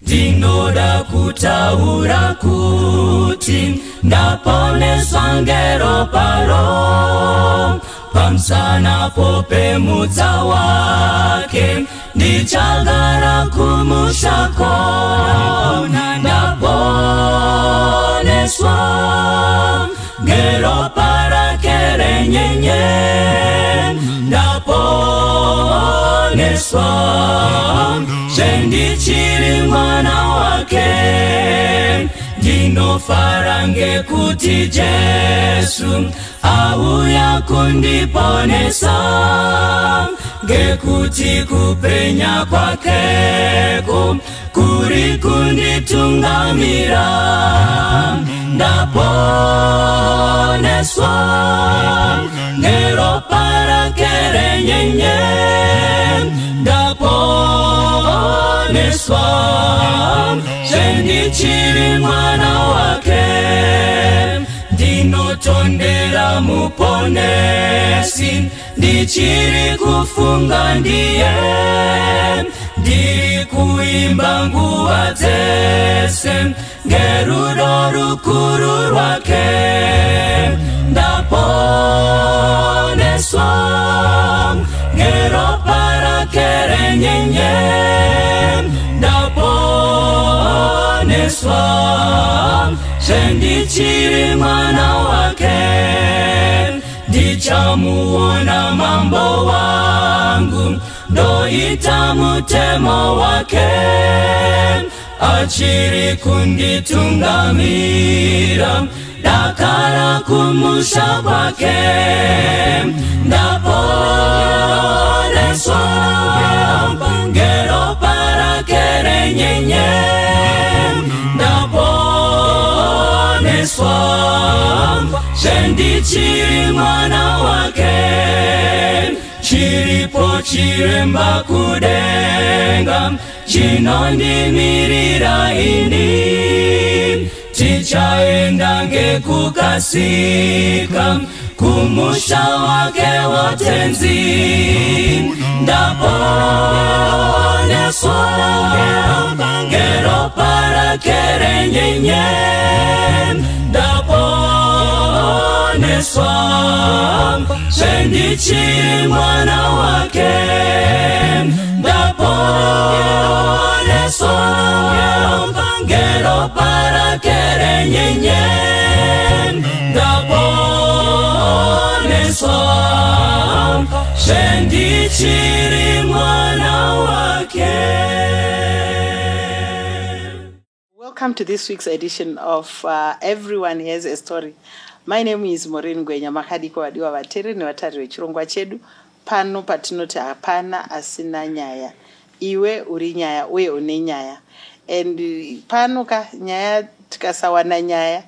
Ndinoda kutaura kuti ndaponeswa ngero paro pamsana popemudza wake ndichagara kumushako ndaponeswa ngero parake renyenye ndaponeswa sendichiri mwana wake ndinofara ngekuti Jesu auya kundiponesa ngekuti kupenya kwakeko kuri kunditungamira ndaponeswa ngero parake renyenye ndaponeswa sendichiri mwana wake ndinotondera muponesi ndichiri kufunga ndiye ndiri kuimba nguva dzese ngerudo rukuru rwake ndaponeswa ngero parake renyenye ndaponeswa sendichiri mwana wake ndichamuona mambo wangu ndoita mutemo wake achiri kunditungamira dakara kumusha kwake ndaponeswa ngero parake renyenye ndaponeswa sendichiri mwana wake chiripo chiremba kudenga chinondimirira ini tichaenda ngekukasika kumusha wake wotenzi ndaponeswa ngero parake renyenye ndaponeswa sendichiri mwana wake ndaponeswa ngero parake renyenye ndaponeswa sendichiri mwana wake. Welcome to this week's edition of Everyone Has a Story. My name is Maureen Gwenya Makadiko wadiwa vateri nevatari vechirongwa chedu pano patinoti hapana asina nyaya. Iwe uri nyaya uye une nyaya. And pano ka nyaya tikasawana nyaya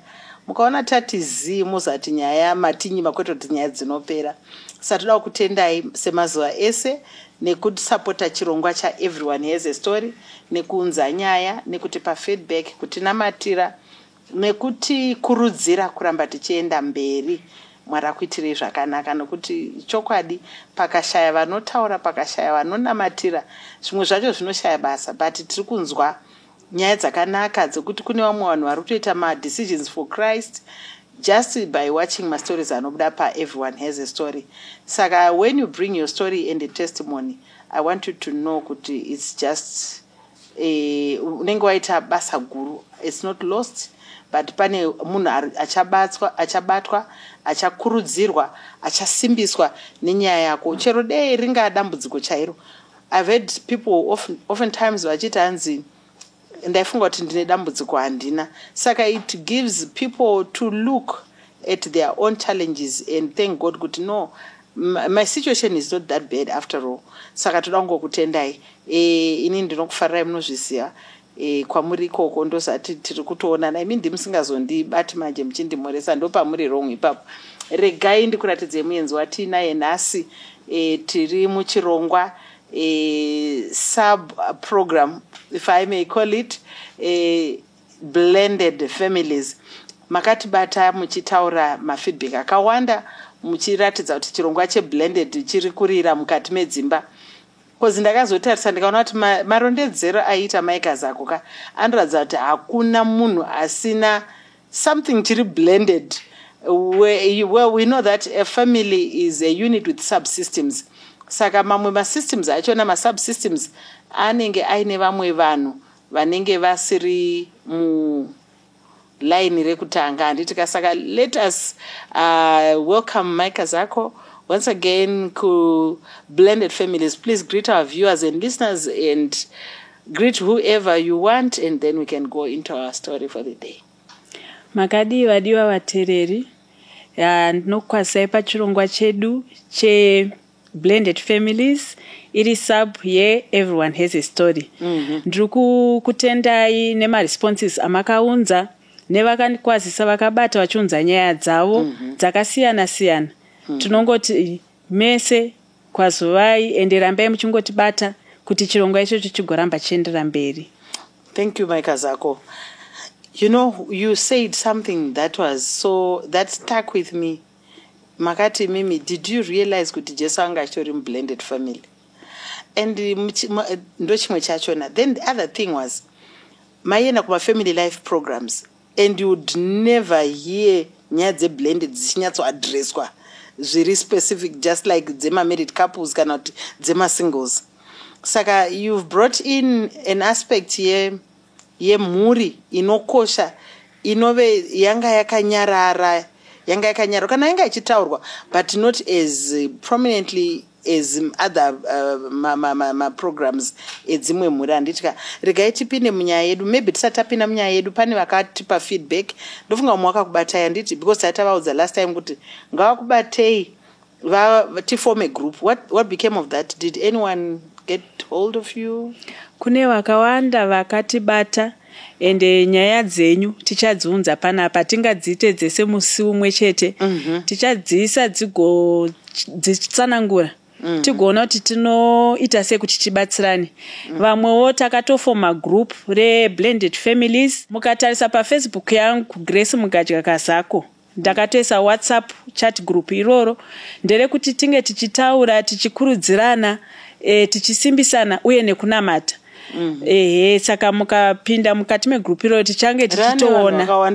mukaona tatizi muzati nyaya matinyi makwetoti nyaya dzinopera. Satoda kutendai semazuva ese nekusapota chirongwa cha Everyone Has a Story nekuunza nyaya nekutipa feedback kutinamatira nekuti kurudzira kuramba tichienda mberi mwarakuitirei zvakanaka nokuti chokwadi pakashaya vanotaura pakashaya vanonamatira zvimwe zvacho zvinoshaya basa but tiri kunzwa nyaya dzakanaka dzekuti kune vamwe vanhu vari kutoita ma-decisions for Christ just by watching my stories anobuda pa-Everyone Has a Story. Saka when you bring your story and a testimony, I want you to know kuti it's just unenge waita basa guru. It's not lost, but pane munhu achabatwa achakurudzirwa achasimbiswa nenyaya yako chero dei ringa dambudziko chairo. I've heard people oftentimes vachiti hanzi ndaifunga kuti ndine dambudziko handina. Saka it gives people to look at their own challenges and thank God kuti no, my situation is not that bad after all. Saka toda kungokutendai ini ndinokufarirai munozviziva kwamuri ikoko ndosati tiri kutoonana. Imi ndimusingazondibati manje muchindimoresa ndopamuri wrong ipapo. Regai ndikuratidzei muenzi watinaye nhasi tiri muchirongwa sub program, if I may call it, blended families. Makatibata muchitaura mafeedback akawanda muchiratidza kuti chirongwa cheblended chiri kurira mukati medzimba. Because ndakazotarisa ndikaona kuti marondedzero aiita maika zako ka anoratidza kuti hakuna munhu asina something chiri blended where we know that a family is a unit with subsystems. Saka mamwe masystems achona masubsystems anenge aine vamwe vanhu vanenge vasiri line rekutanga handitika. Saka let us welcome Maika Zako once again to Blended Families. Please greet our viewers and listeners and greet whoever you want, and then we can go into our story for the day. Makadiwa vatereri ndinokwasai pachirongwa chedu che Blended Families. Iri sub ye everyone has a story. Ndiri kutendai nemaresponses amakaunza nevakakwazisa vakabata vachiunza nyaya dzavo dzakasiyana siyana. Tinongoti mese kwazuvai ende rambai muchingotibata kuti chirongwa ichocho chigoramba chiendera mberi. Thank you, Maika Zako. You know, you said something that stuck with me. Makati Mimi, did you realize kuti Jesu anga achori blended family? And ndo chimwe chachona. Then the other thing was, mayena kuma family life programs, and you would never hear nyaya dzeblended dzichinyatsoadresswa zviri specific, just like dzema married couples kana kuti dzema singles. Saka you've brought in an aspect yemhuri inokosha, inove yanga yakanyarara kana yanga ichitaurwa, but not as prominently as other programs edzimwe mhuri. Handitika regai tipinde munyaya yedu, maybe tisatapinda munyaya yedu. Pane vakatipa feedback, ndofunga umwe wakakubatai handiti, because taitavaudza last time kuti ngavakubatei tiform a group. What became of that? Did anyone get hold of you? Kune vakawanda vakatibata, ende nyaya dzenyu tichadziunza panapa. Tingadziite dzese musi umwe chete, tichadziisa dzitsanangura tigoona kuti tinoita sei kuti tibatsirane. Vamwewo takatofoma group reblended families. Mukatarisa paFacebook yangu Grace Mugadya Kazako, ndakatoisa WhatsApp chat group iroro nderekuti tinge tichitaura, tichikurudzirana, tichisimbisana uye nekunamata. Saka mukapinda mukati megroup iroro tichange tichitoona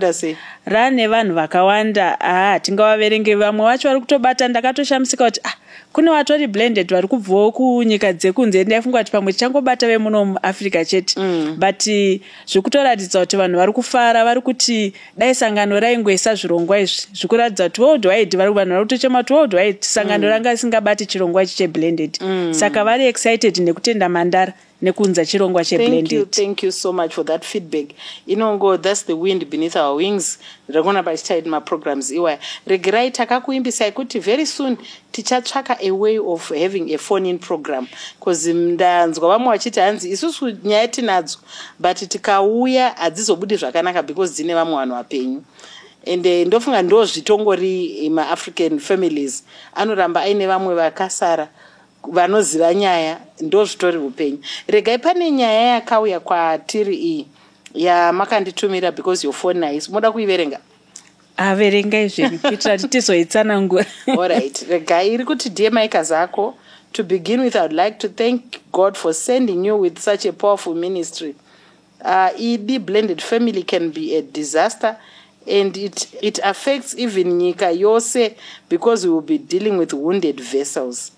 rane vanhu vakawanda. Tingavaverenge vamwe vacho vari kutobata. Ndakatoshamisika kuti kune vatori blended vari kubvawo kunyika dzekunze. Ndaifunga kuti pamwe tichangobata vemuno muAfrica chete, but zvikutoratidza kuti vanhu vari kufara, vari kuti dai sangano raingoisa zvirongwa izvi zvikuratidza kuti worldwide vanhu vari kutochema kuti worldwide sangano ranga risingabati chirongwa ichi cheblended. Saka vari excited nekutenda mandara nekunza chirongwa cheblended. Thank you so much for that feedback. Inongo, that's the wind beneath our wings. Ndakona pachiitaid maprograms iwaya. Regerai takakuimbisai kuti very soon tichatsvaka a way of having a phone-in program. Because ndanzwa vamwe vachiti hanzi isusu nyaya tinadzo, but tikauya hadzizobudi zvakanaka because dzine vamwe vanhu vapenyu. And ndofunga ndo zvitongori maAfrican families anoramba aine vamwe vakasara vanoziva nyaya, ndo zvitori upenyu. Regai pane nyaya yakauya kwatiri iyi yamakanditumira because your phone nice. Moda kuiverenga? Verengai zvenyu kuitira kuti tizoitsanangura. All right. Regai iri kuti dear Maika Zako, to begin with, I would like to thank God for sending you with such a powerful ministry. ED Blended Family can be a disaster, and it affects even nyika yose because we will be dealing with wounded vessels.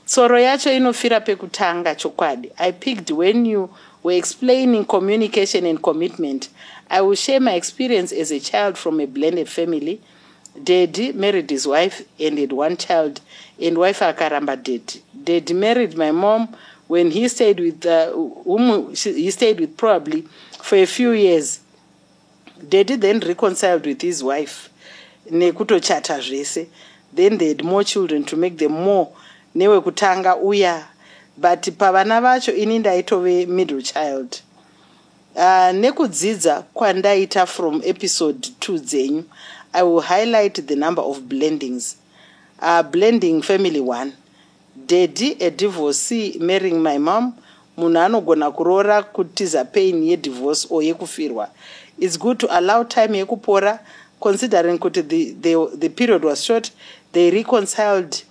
Tsoro yacho inofira pekutanga chokwadi. I picked when you were explaining communication and commitment. I will share my experience as a child from a blended family. Daddy married his wife and had one child, and wife akaramba dead. Daddy married my mom when he stayed with whom he stayed with probably for a few years. Daddy then reconciled with his wife. Nekutochata zvese. Then they had more children to make them more. Newe kutanga uya, but pavana vacho ini ndaitove middle child. Nekudzidza kwandaita from episode 2 dzenyu, I will highlight the number of blendings. Blending family 1. Daddy, a divorcee, marrying my mom. Munhu anogona kurora kutiza pain yedivorce or yekufirwa. It's good to allow time yekupora, considering kuti the period was short. They reconciled.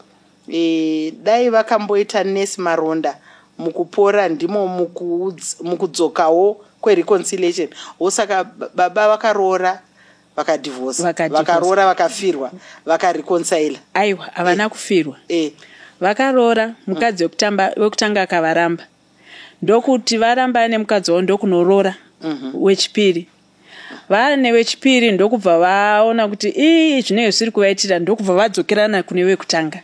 Dai vakamboita nesi maronda mukupora ndimo mukudzokawo kwereconciliation. Osaka baba vakaroora vakadivorce, vakaroora vakafirwa, vakareconcile. Aiwa, havana kufirwa. Vakaroora, mukadzi wekutanga akavaramba. Ndokuti varamba nemukadzi wavo ndokunoroora wechipiri. Vane wechipiri ndokubva vaona kuti zvinenge zviri kuvaitira, ndokubva vadzokerana kune wekutanga.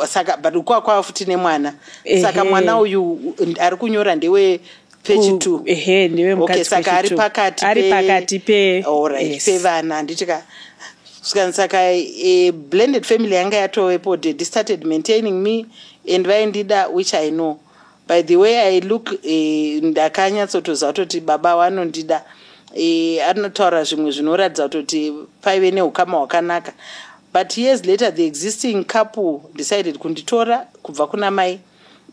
Saka but kwava futi nemwana. Saka mwana uyu ari kunyora ndewe page 2. Ndewe mukadzi. Saka ari pakati pevana nditika. Saka blended family yanga yatowepo, they started maintaining me and vaindida, which I know. By the way I look, ndakanyatsotoziva kuti baba vanondida. Anotaura zvimwe zvinoratidza kuti paive neukama hwakanaka. But years later the existing couple decided kunditora kubva kuna mai.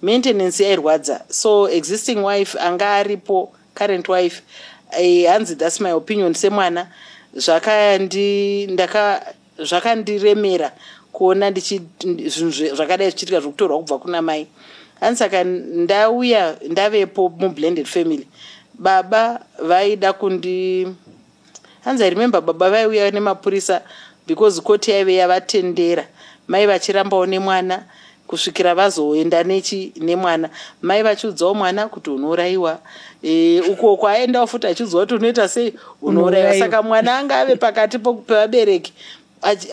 Maintenance yairwadza. So existing wife anga aripo, current wife, hanzi that's my opinion semwana, zvakandiremera kuona zvakadai zvichiitika zvokutorwa kubva kuna mai. Hanzi saka ndauya ndavepo mublended family. Baba vaida hanzi I remember baba vaiuya nemapurisa because koti yaive yavatendera. Mai vachirambawo nemwana kusvikira vazoenda nemwana. Mai vachiudzawo mwana kuti unourayiwa. Uko kwaendawo futi achiudzawo kuti unoita sei, unourayiwa. Saka mwana anga ave pakati pevabereki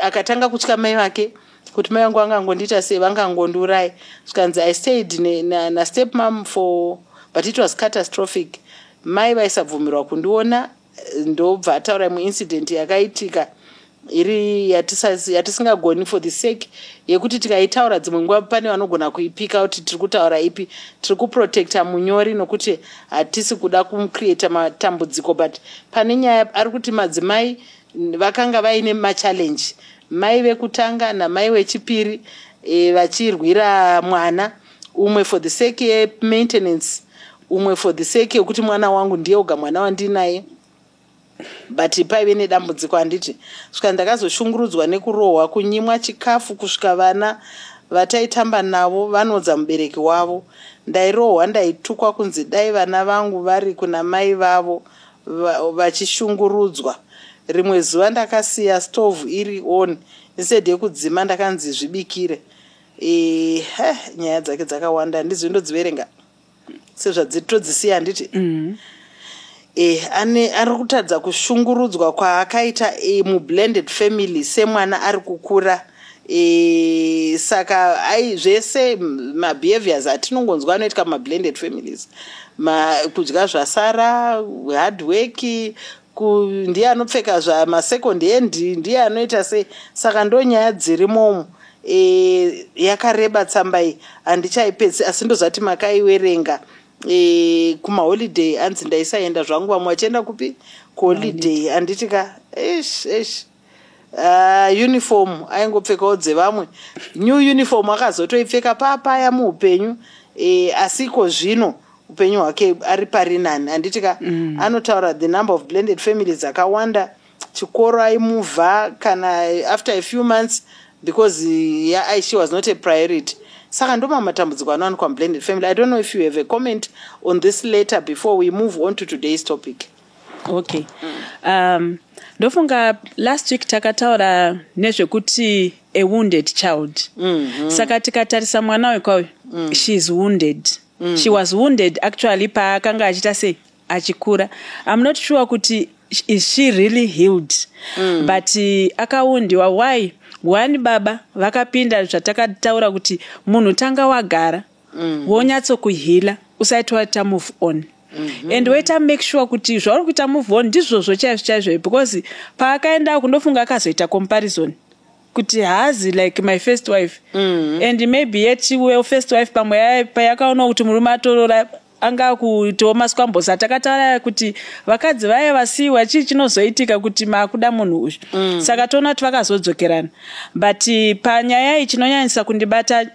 akatanga kutya mai vake kuti mai vangu vangangondiita sei, vangangondiurayi. Zvikanzi I stayed na stepmom but it was catastrophic. Mai vaisabvumirwa kundiona, ndobva ataura imwe incident yakaitika iri yatisingagoni for the sake yekuti tikaitaura dzimwe nguva pane vanogona kuipika kuti tiri kutaura ipi, tiri kuprotecta munyori nokuti hatisi kuda kumcreata matambudziko. But pane nyaya ari kuti madzimai vakanga vaine machallenge, mai vekutanga namai wechipiri vachirwira mwana, umwe for the sake ye-maintenance, umwe for the sake yekuti mwana wangu ndiye oga mwana wandinaye. But paive nedambudziko handiti. Svika ndakazoshungurudzwa nekurohwa, kunyimwa chikafu, kusvika vana vataitamba navo vanodza mubereki wavo. Ndairohwa, ndaitukwa kunzi dai vana vangu vari kuna mai vavo vachishungurudzwa. Rimwe zuva ndakasiya stove iri on, instead yekudzima ndakanzi zvibikire. Nyaya dzake dzakawanda, ndizvo ndodziverenga sezvadzitodzisiya handiti. Ari kutadza kushungurudzwa kwaakaita mublended family semwana ari kukura. Saka zvese mabehaviors atinongonzwa anoitika mablended families, kudya zvasara, hard work, ndiye anopfeka zvamasecond hand, ndiye anoita sei. Saka ndo nyaya dzirimomo. Yakareba tsamba iyi, handichaipedzi, asi ndozvati makaiwerenga. Kumaholiday hanzi ndaisaenda zvangu, vamwe vachienda kupi kuholiday handitika uniform aingopfekawo dzevamwe. New uniform akazotoipfeka papaya muupenyu, asiko zvino upenyu hwake ari pari nani handitika. Anotaura the number of blended families akawanda, chikoro aimuvha kana after a few months because she was not a priority. Saka ndo matambudziko anowanikwa blended family. I don't know if you have a comment on this later before we move on to today's topic. Okay. Ndofunga last week takataura nezvekuti a wounded child. Saka tikatarisa mwana wekwayo, she is wounded. She was wounded actually paakanga achita sei achikura. I'm not sure kuti is she really healed. But akaundiwa. Why? One baba vakapinda zvatakataura kuti munhu tanga wagara wonyatso kuhila usaiti wata move on. And waita make sure kuti zvauri kuita move on ndizvozvo chaizvo, because paakaenda kundofunga akazoita comparison kuti hazi like my first wife. And maybe yet your first wife pamwe payakaona kuti murume atorora anga kuitawo maswambosa. Takataura kuti vakadzi vaya vasiwa chii chinozoitika kuti makuda munhu uyu. Saka toona kuti vakazodzokerana. But panyaya iyi chinonyanyisa kundibata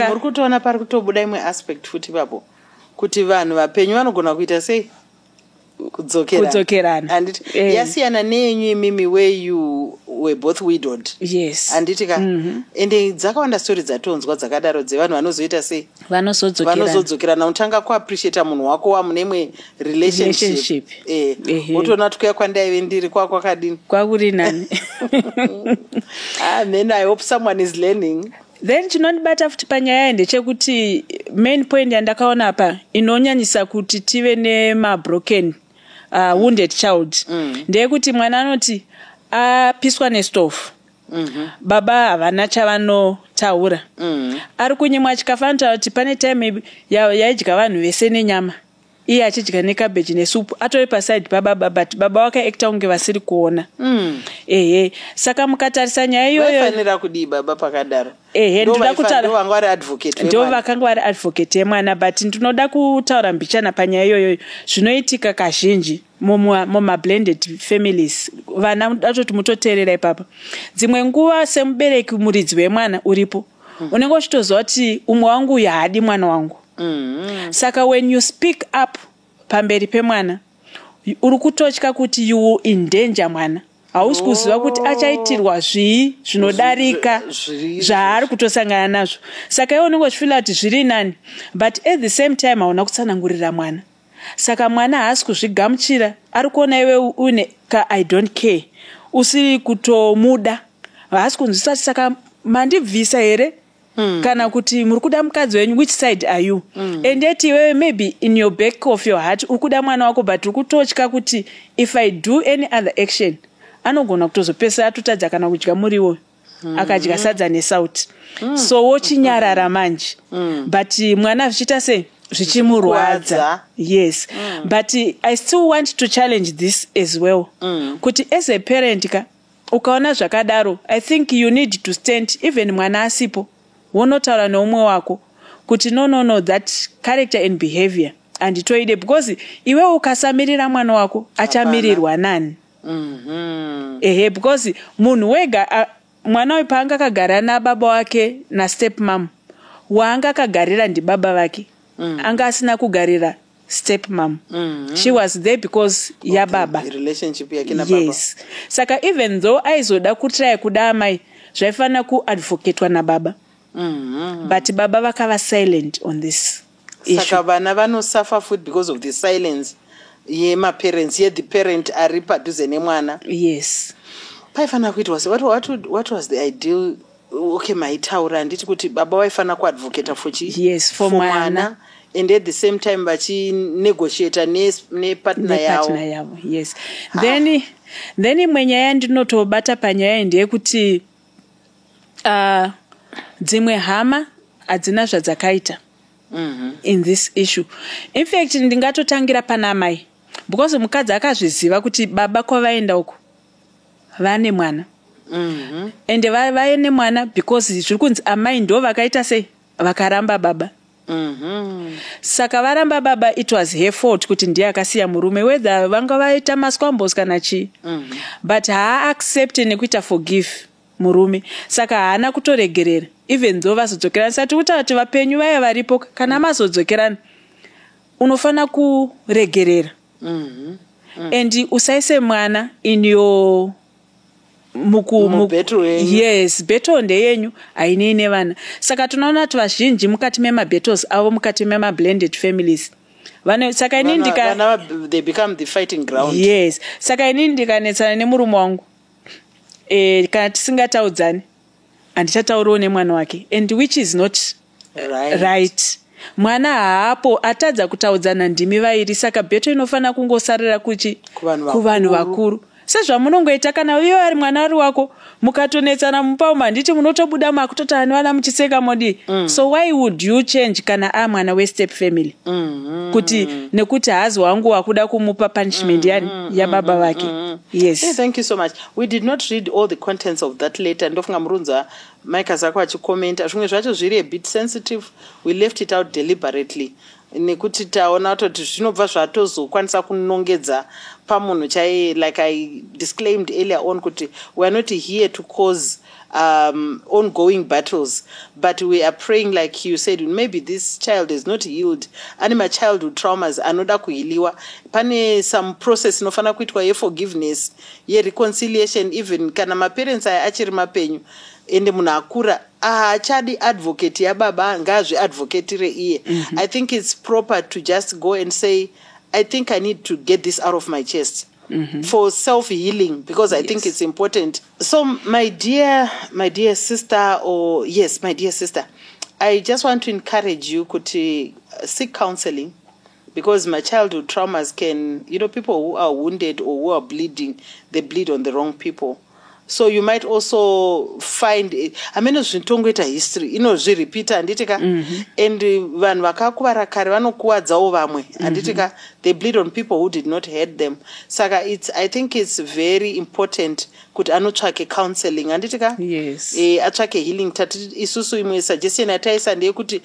muri kutoona pari kutobuda imwe aspect futi papo kuti vanhu vapenyu vanogona kuita sei kudzokerana. Yasiyana nenyu imimi where you were both widowed. Yes. Anditika ende dzakawanda story dzatonzwa dzakadaro dzevanhu vanozoita sei vanozodzokerana unotanga kuappreciate munhu wako wamunemwe relationship utoona tukuya kwandaive ndiri kwakwakadini kwakuri nani. Then I hope someone is learning. Then chinondibata futi panyaya ndechekuti main point yandakaona apa inonyanyisa kuti tive nemabroken wounded child ndeyekuti mwana anoti apiswa nestofu baba havana chavanotaura ari kunyimwa chikafanira kuti pane time yaidya vanhu vese nenyama iye achidya nekabeji nesupu atori paside pababa but baba wakaekta kunge vasiri kuona saka mukatarisa nyaya iyoyo vaifanira kudii baba pakadaro ndoda kutaura ndo vakanga vari advocate yemwana but ndinoda kutaura mbichana panyaya iyoyo zvinoitika kazhinji mumablended families vana datoti mutoteerera ipapa dzimwe nguva semubereki muridzi wemwana uripo unenge uchitoziva kuti umwe wangu uyu haadi mwana wangu saka when you speak up pamberi pemwana uri kutotya kuti you in danger mwana hausi kuziva kuti achaitirwa zvii zvinodarika zvaari kutosangana nazvo saka iwe unenge uchifila kuti zviri nani but at the same time hauna kutsanangurira mwana saka mwana haasi kuzvigamuchira ari kuona iwe une ka I don't care usiri kutomuda haasi kunzwisa saka mandibvisa here kana kuti muri kuda mukadzi wenyu which side are you and yet iwewe maybe in your back of your heart uri kuda mwana wako but uri kutotya kuti if I do any other action anogona kutozopesa atotadza kana kudya muriwo akadya sadza nesauti so wochinyarara manje but mwana zvichiita sei zvichimurwadza yes but I still want to challenge this as well kuti as a parent ukaona zvakadaro I think you need to stand even mwana asipo wonotaura neumwe wako kuti no that character and behavior anditoide because iwe ukasamirira mwana wako achamirirwa nani because munhu wega mwana uyu paanga akagara nababa wake nastep mom waanga akagarira ndibaba vake anga asina kugarira step mom she was there because yababa relationship yake na baba yes saka even though aizoda kutry kuda amai zvaifanira kuadvocatwa nababa but baba vakava silent on this issue saka vana vanosuffer food because of the silence yemaparents the parent ari padhuze nemwana yes paifanira kuitwa se what was the ideal okay maitaura handiti kuti baba vaifanira kuadvocata yes for mwana and at the same time vachinegotiata nepartner yavo yes then imwe nyaya ndinotobata panyaya ndeyekuti dzimwe hama hadzina zvadzakaita in this issue in fact ndingatotangira pana mai because mukadzi akazviziva kuti baba kwavaenda uko vane mwana ende vaine mwana because zviri kunzi amai ndo vakaita sei vakaramba baba saka varamba baba it was her fault kuti ndiye akasiya murume whether vanga vaita masquambos kana chii but haaaccepte nekuita forgive murume saka haana kutoregerera even though vazodzokerana sati kutaura kuti vapenyu vaya varipo kana mazodzokerana unofanira kuregerera and usaise mwana in your yes battle ndeyenyu hainei nevana saka tunaona kuti vazhinji mukati memabattles avo mukati memablended families saka ini they become the fighting ground yes saka ini ndikanetsana nemurume wangu kana tisingataudzani handichataurawo nemwana wake and which is not right mwana haapo atadza kutaudzana ndimi vairi saka beto inofanira kungosarira kuvanhu vakuru sezvamunongoita kana iwe ari mwana ari wako mukatonetsana mupauma handiti munotobuda makutotana nevana muchiseka modi so why would you change kana mwana westep family kuti nekuti hazi wangu wakuda kumupa punishment yani yababa vake yes hey, thank you so much. We did not read all the contents of that letter ndofunga murunza Mike zako achikomenta zvimwe zvacho zviri a bit sensitive we left it out deliberately nekuti taona kuti zvinobva zvatozokwanisa kunongedza pamunhu chai, like I disclaimed earlier on, kuti we are not here to cause ongoing battles, but we are praying, like you said, maybe this child is not healed, ane childhood traumas anoda kuhiliwa, pane some process inofana kuitwa ye-forgiveness, ye-reconciliation, even kana maparents aya achiri mapenyu ende munhu akura haachadi advocate yababa ngaazviadvocatire iye. I think it's proper to just go and say, I think I need to get this out of my chest. For self-healing, because I think it's important. So my dear sister, my dear sister, I just want to encourage you to seek counseling, because my childhood traumas can, people who are wounded or who are bleeding, they bleed on the wrong people. So you might also find, zvitongweta history, zviripita anditika, and vanhu vakakuvara kare vanokuwadzawo vamwe anditika, they bleed on people who did not hurt them. Saka I think it's very important kuti anotsvake counseling anditika, yes, atsvake healing. Isusu imwe suggestion yataisa ndeyekuti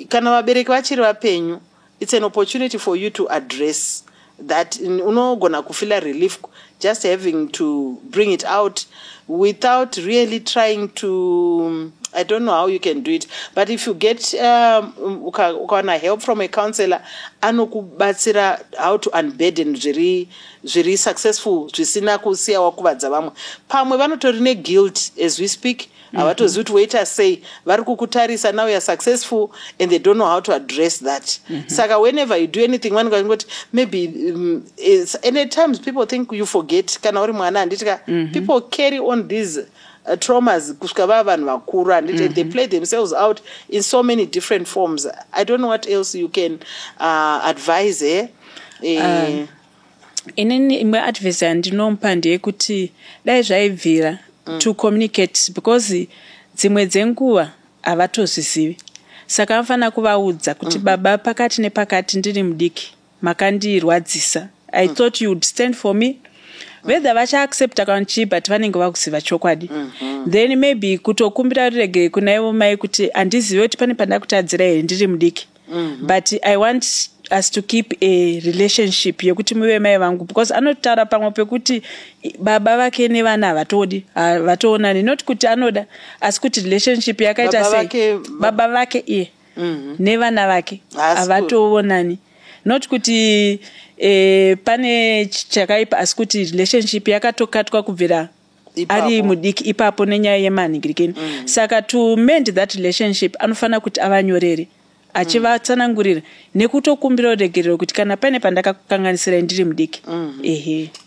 kana vabereki vachiri vapenyu, it's an opportunity for you to address that. Unogona kufila relief just having to bring it out without really trying to, I don't know how you can do it, but if you get ukana help from a counselor, anokubatsira how to unburden zviri successful, zvisina kusiya wakuvadza vamwe. Pamwe vanotori ne guilt as we speak. Havatozivi kuti wait and say vari kukutarisa, now you are successful, and they don't know how to address that. Saka whenever you do anything, one goes maybe and at times people think you forget. Kana uri mwana anditika, people carry on these traumas kusvika vava vanhu vakuru, and they play themselves out in so many different forms. I don't know what else you can advise. Inini imwe advice yandinompa ndeyekuti dai zvaibvira to communicate, because dzimwe dzenguva havatozvizivi. Saka vanofana kuvaudza kuti baba, pakati nepakati ndiri mudiki, makandirwadzisa. I thought you would stand for me. Whether vacha accept akanchi, but vanenge vakuziva chokwadi. Then maybe kutokumbira rege kunaivo mai kuti andizive kuti pane panda kutadzira here ndiri mudiki. But I want us to keep a relationship yekuti muve mai vangu, because anotaura pamwe pekuti baba vake nevana havatoonani, not kuti anoda, asi kuti relationship yakaita sei baba vake iye nevana vake havatoonani, not kuti pane chakaipa, asi kuti relationship yakatokatwa kubvira ari mudiki ipapo nenyaya yemanhingirikeni. Saka to mend that relationship anofana kuti avanyorere achivatsanangurira nekutokumbira uregerero kuti kana pane pandakakukanganisira ndiri mudiki.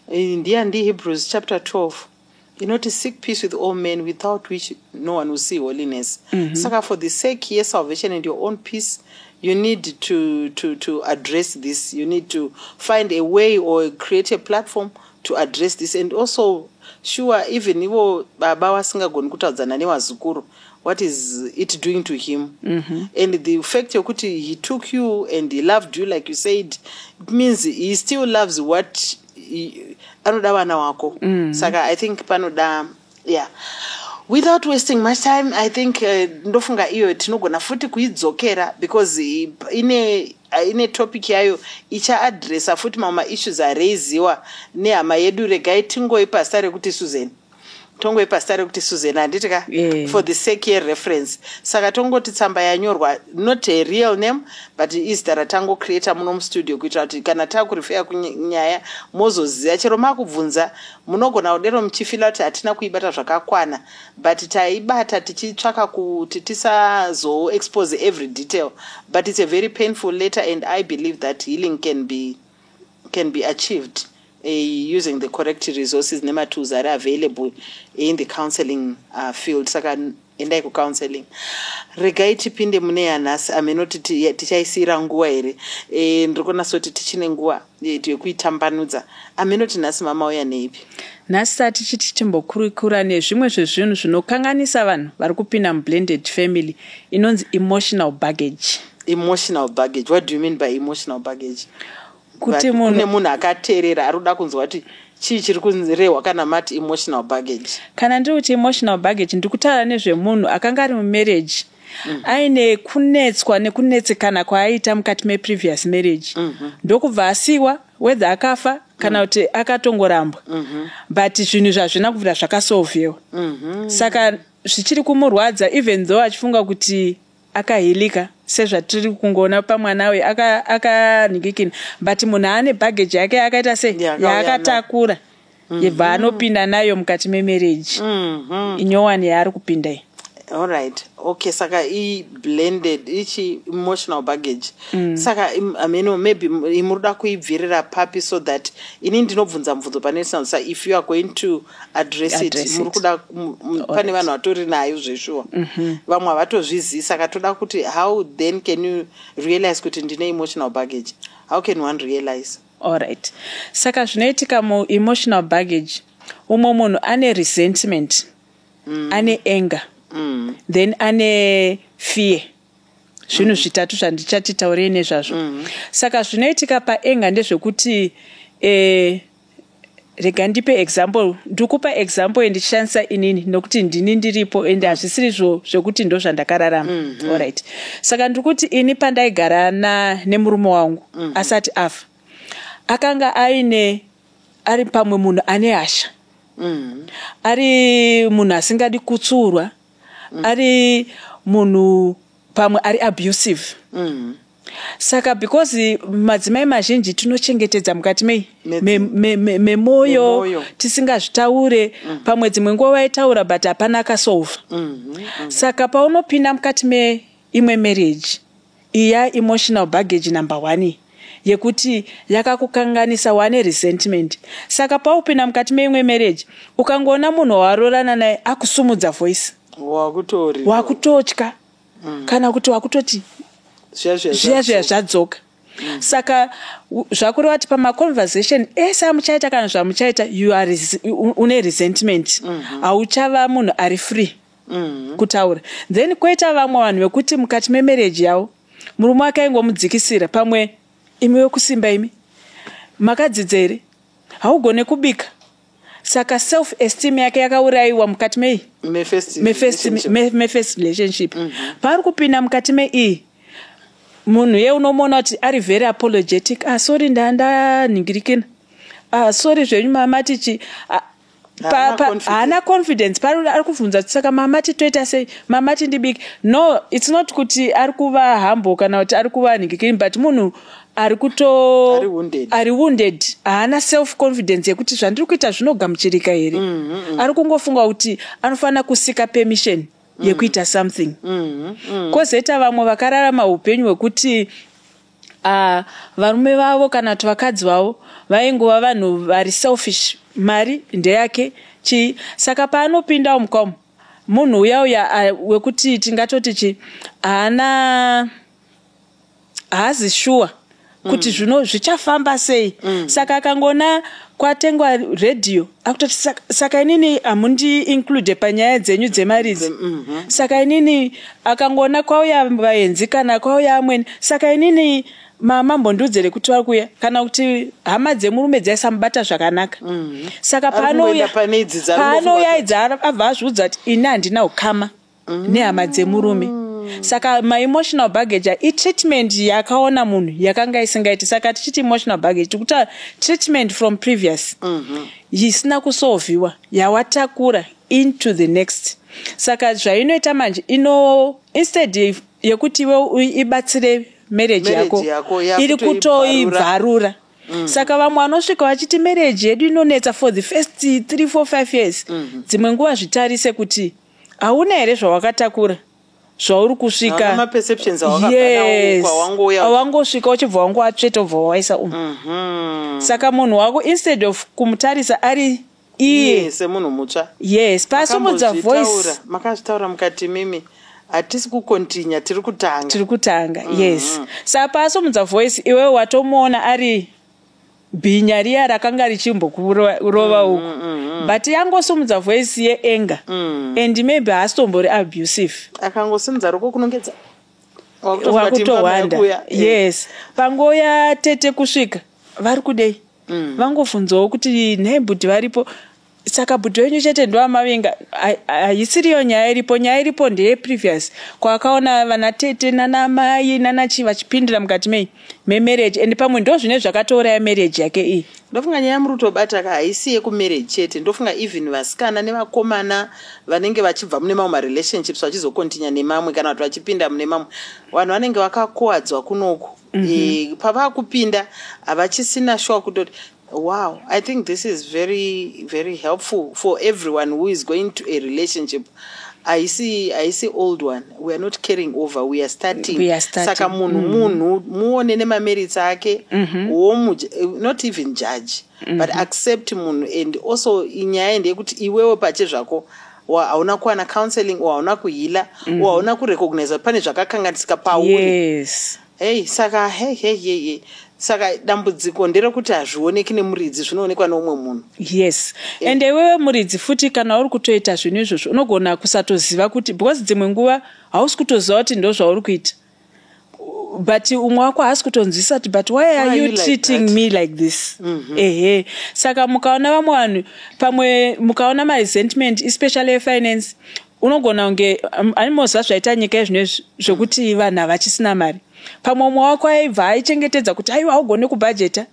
Ndi Hebrews chapter 12, to seek peace with all men, without which no one will see holiness. Saka for the sake, yes, salvation and your own peace, you need to address this. You need to find a way or create a platform to address this. And also, sure, even ivo baba vasingagoni kutaudzana nevazukuru, what is it doing to him? And the fact that he took you and he loved you, like you said, it means he still loves what anoda vana wako. Saka I think panoda, without wasting much time, I think ndofunga iyo tinogona futi kuidzokera, because ine topic yayo icha-addressa futi mama issues araiziwa nehama yedu. Regai tingoipa rekuti Susan, tongoipa rekuti Susan anditika, for the sake of reference. Saka tongoti tsamba yanyorwa, not a real name, but izita ratango creator muno studio, kuitira kuti kana takurifeya kunyaya mozoziva, chero makubvunza munogona kudero muchifila kuti hatina kuibata zvakakwana, but taibata tichitsvaka kuti tisazo expose every detail. But it's a very painful letter, and I believe that healing can be achieved using the correct resources nema tools that are available in the counseling field. Saka endai kucounseling. Regai tipinde mune yanhasi, amenoti tichaisira nguva here, ndirikonasoti tichine nguva yekuitambanudza. Amenoti nhasi mama uya neipi? Nhasi tichiti timbokurukura nezvimwe zvezvinhu zvinokanganisa vanhu vari kupinda mublended family, inonzi emotional baggage. Emotional baggage. What do you mean by emotional baggage? Kuti munhu akateerera arikuda kunzwa kuti chii chiri kunzirehwa kana mati emotional baggage. Kana ndiri kuti emotional baggage ndikutaura nezvemunhu akanga ari mumarriage aine kunetswa nekunetsekana kwaaita mukati meprevious marriage, ndokubva asiwa, whether akafa kana kuti akatongorambwa but zvinhu zvazvina kubvira zvakasolvhiwa saka zvichiri kumurwadza even though achifunga kuti akahilika sezvatiri kungoona pamwana we akanhingikina but munhu ane baggage yake akaita sei yaakatakura yebva anopinda nayo mukati memarriage inyowani yaari kupinda iyi. Alright. Okay, saka blended ichi emotional baggage. Saka maybe imuruda kuibvirira papi so that ini ndinobvunza mubvunzo pane sound. So if you are going to address it murukuda pane vanhu vatori nayo zveshuwa. Vamwe havatozvizivi saka toda kuti how then can you realize kuti ndine emotional baggage? How can one realize? Alright. Saka zvinoitika mu emotional baggage umwe munhu ane resentment, ane anger. Then ane fear. Zvinhu zvitatu zvandichati taurei nezvazvo. Saka zvinoitika paenga ndezvekuti rega ndipe example. Ndikupa example yandichishandisa inini nokuti ndini ndiripo ende hazvisiri zvekuti ndo zvandakararama. Alright. Saka ndikuti ini pandaigara nemurume wangu asati afa. Akanga ari pamwe munhu ane hasha. Ari munhu asingadi kutsurwa. Ari munhu pamwe ari abusive. Saka because madzimai mazhinji tinochengetedza mukati memoyo tisingazvitaure pamwe dzimwe nguva vaitaura but hapana akasolva. Saka paunopinda mukati meimwe marriage iya emotional baggage number 1 yekuti yakakukanganisa wane resentment. Saka paupinda mukati meimwe marriage ukangoona munhu warorana naye akusumudza voice wakutotya kana kuti wakutoti zviya zvadzoka. Saka zvakureva kuti pamaconversation ese amuchaita kana zvamuchaita une resentment hauchava munhu ari free kutaura. Then koita vamwe vanhu vekuti mukati memarriage yavo murume akaingomudzikisira pamwe imi wekusimba imi makadzidza here haugone kubika. Saka self esteem yake yakaurayiwa mukati me first relationship. Pari kupinda mukati me munhu ye unomona kuti ari very apologetic. Sorry ndaningirikina. Sorry zvenyu mama tichi haana confidence. Pari ari kubvunza kuti saka mama titoita sei? Mama tindibiki. No, it's not kuti ari kuva humble kana kuti ari kuva ningirikini but munhu ari wounded. Haana self confidence yekuti zvandiri kuita zvinogamuchirika here. Ari kungofunga kuti anofanira kusika permission yekuita something. Kozoita vamwe vakararama upenyu hwekuti varume vavo kana kuti vakadzi vavo vaingova vanhu vari selfish. Mari ndeyake saka paanopinda mukamo munhu uya wekuti tingatoti haazi sure kuti zvino zvichafamba sei. Saka akangona kwatengwa radio akutoti saka inini hamundi include panyaya dzenyu dzemaridzi. Saka inini akangona kwauya vaenzi kana kwauya amweni saka inini mamambondiudzere kuti vari kuya kana kuti hama dzemurume dzaisamubata zvakanaka. Saka paanoyaidza abva azviudza kuti ini handina ukama nehama dzemurume. Saka emotional baggage treatment yakaona munhu yakanga isingaiti. Saka tichiti emotional baggage tikuta treatment from previous isina kusolviwa yawatakura into the next. Saka zvainoita manje instead yekuti iwe ibatsire marriage yako iri kutoibvarura. Saka vamwe vanosvika vachiti marriage yedu inonetsa for the first 3-4-5 years. Dzimwe nguva zvitarise kuti hauna here zvawakatakura zvauri kusvika. Yes, awangosvika uchibva wangu atsveta ubva waisa Saka munhu wako instead of kumutarisa ari iye semunhu mutsva. Yes, pasumudza voice. Makazvitaura mukati mimi hatisi kukontinya tiri kutanga. Yes. Saka pasumudza voice iwe watomuona ari bhinya riya rakanga richimbokurova uku but yangosumudza voice yeanger and maybe haasitombori abusive. Akangosumudza roko kunongedza wakutowanda. Yes. Pangoya tete kusvika vari kudei vangobvunzawo kuti neighborhood varipo saka bhudho yenyu chete ndoamavinga haisiriyo nyaya iripo ndeye previous kwakaona vana tete nanamai nanachi vachipindira mukati memarriage and pamwe ndo zvine zvakatouraya marriage yake iyi. Ndofunga nyaya murutobata haisi yekumarriage chete, ndofunga even vasikana nevakomana vanenge vachibva mune mamwe marelationships vachizokontinya nemamwe kana kuti vachipinda mune mamwe, vanhu vanenge vakakuwadzwa kunoku. Pavakupinda havachisina sure kutoti wow, I think this is very, very helpful for everyone who is going to a relationship. I see old one. We are not carrying over. We are starting. Saka munhu muone nemamerits ake. Not even judge, but accept munhu. And also inyaya ndeyekuti iwewe pache zvako hauna kuwana counseling, hauna kuhila, hauna kurecognize pane zvakakanganisika pauri. Yes. Hey, saka hey. Saka dambudziko nderekuti hazvioneki nemuridzi, zvinoonekwa neumwe munhu. Yes. And iwewe muridzi futi kana uri kutoita zvinhu izvozvo unogona kusatoziva kuti because dzimwe nguva hausi kutoziva kuti ndo zvauri kuita. But umwe wako haasi kutonzwisa kuti but why are you treating me like this? Saka mukaona vamwe vanhu pamwe mukaona resentment especially finance unogona kunge animozva zvaita nyika yezvinezvi zvokuti vanhu havachisina mari. Pamwe umwe wako aibva aichengetedza kuti aiwa haugone kubhajeta,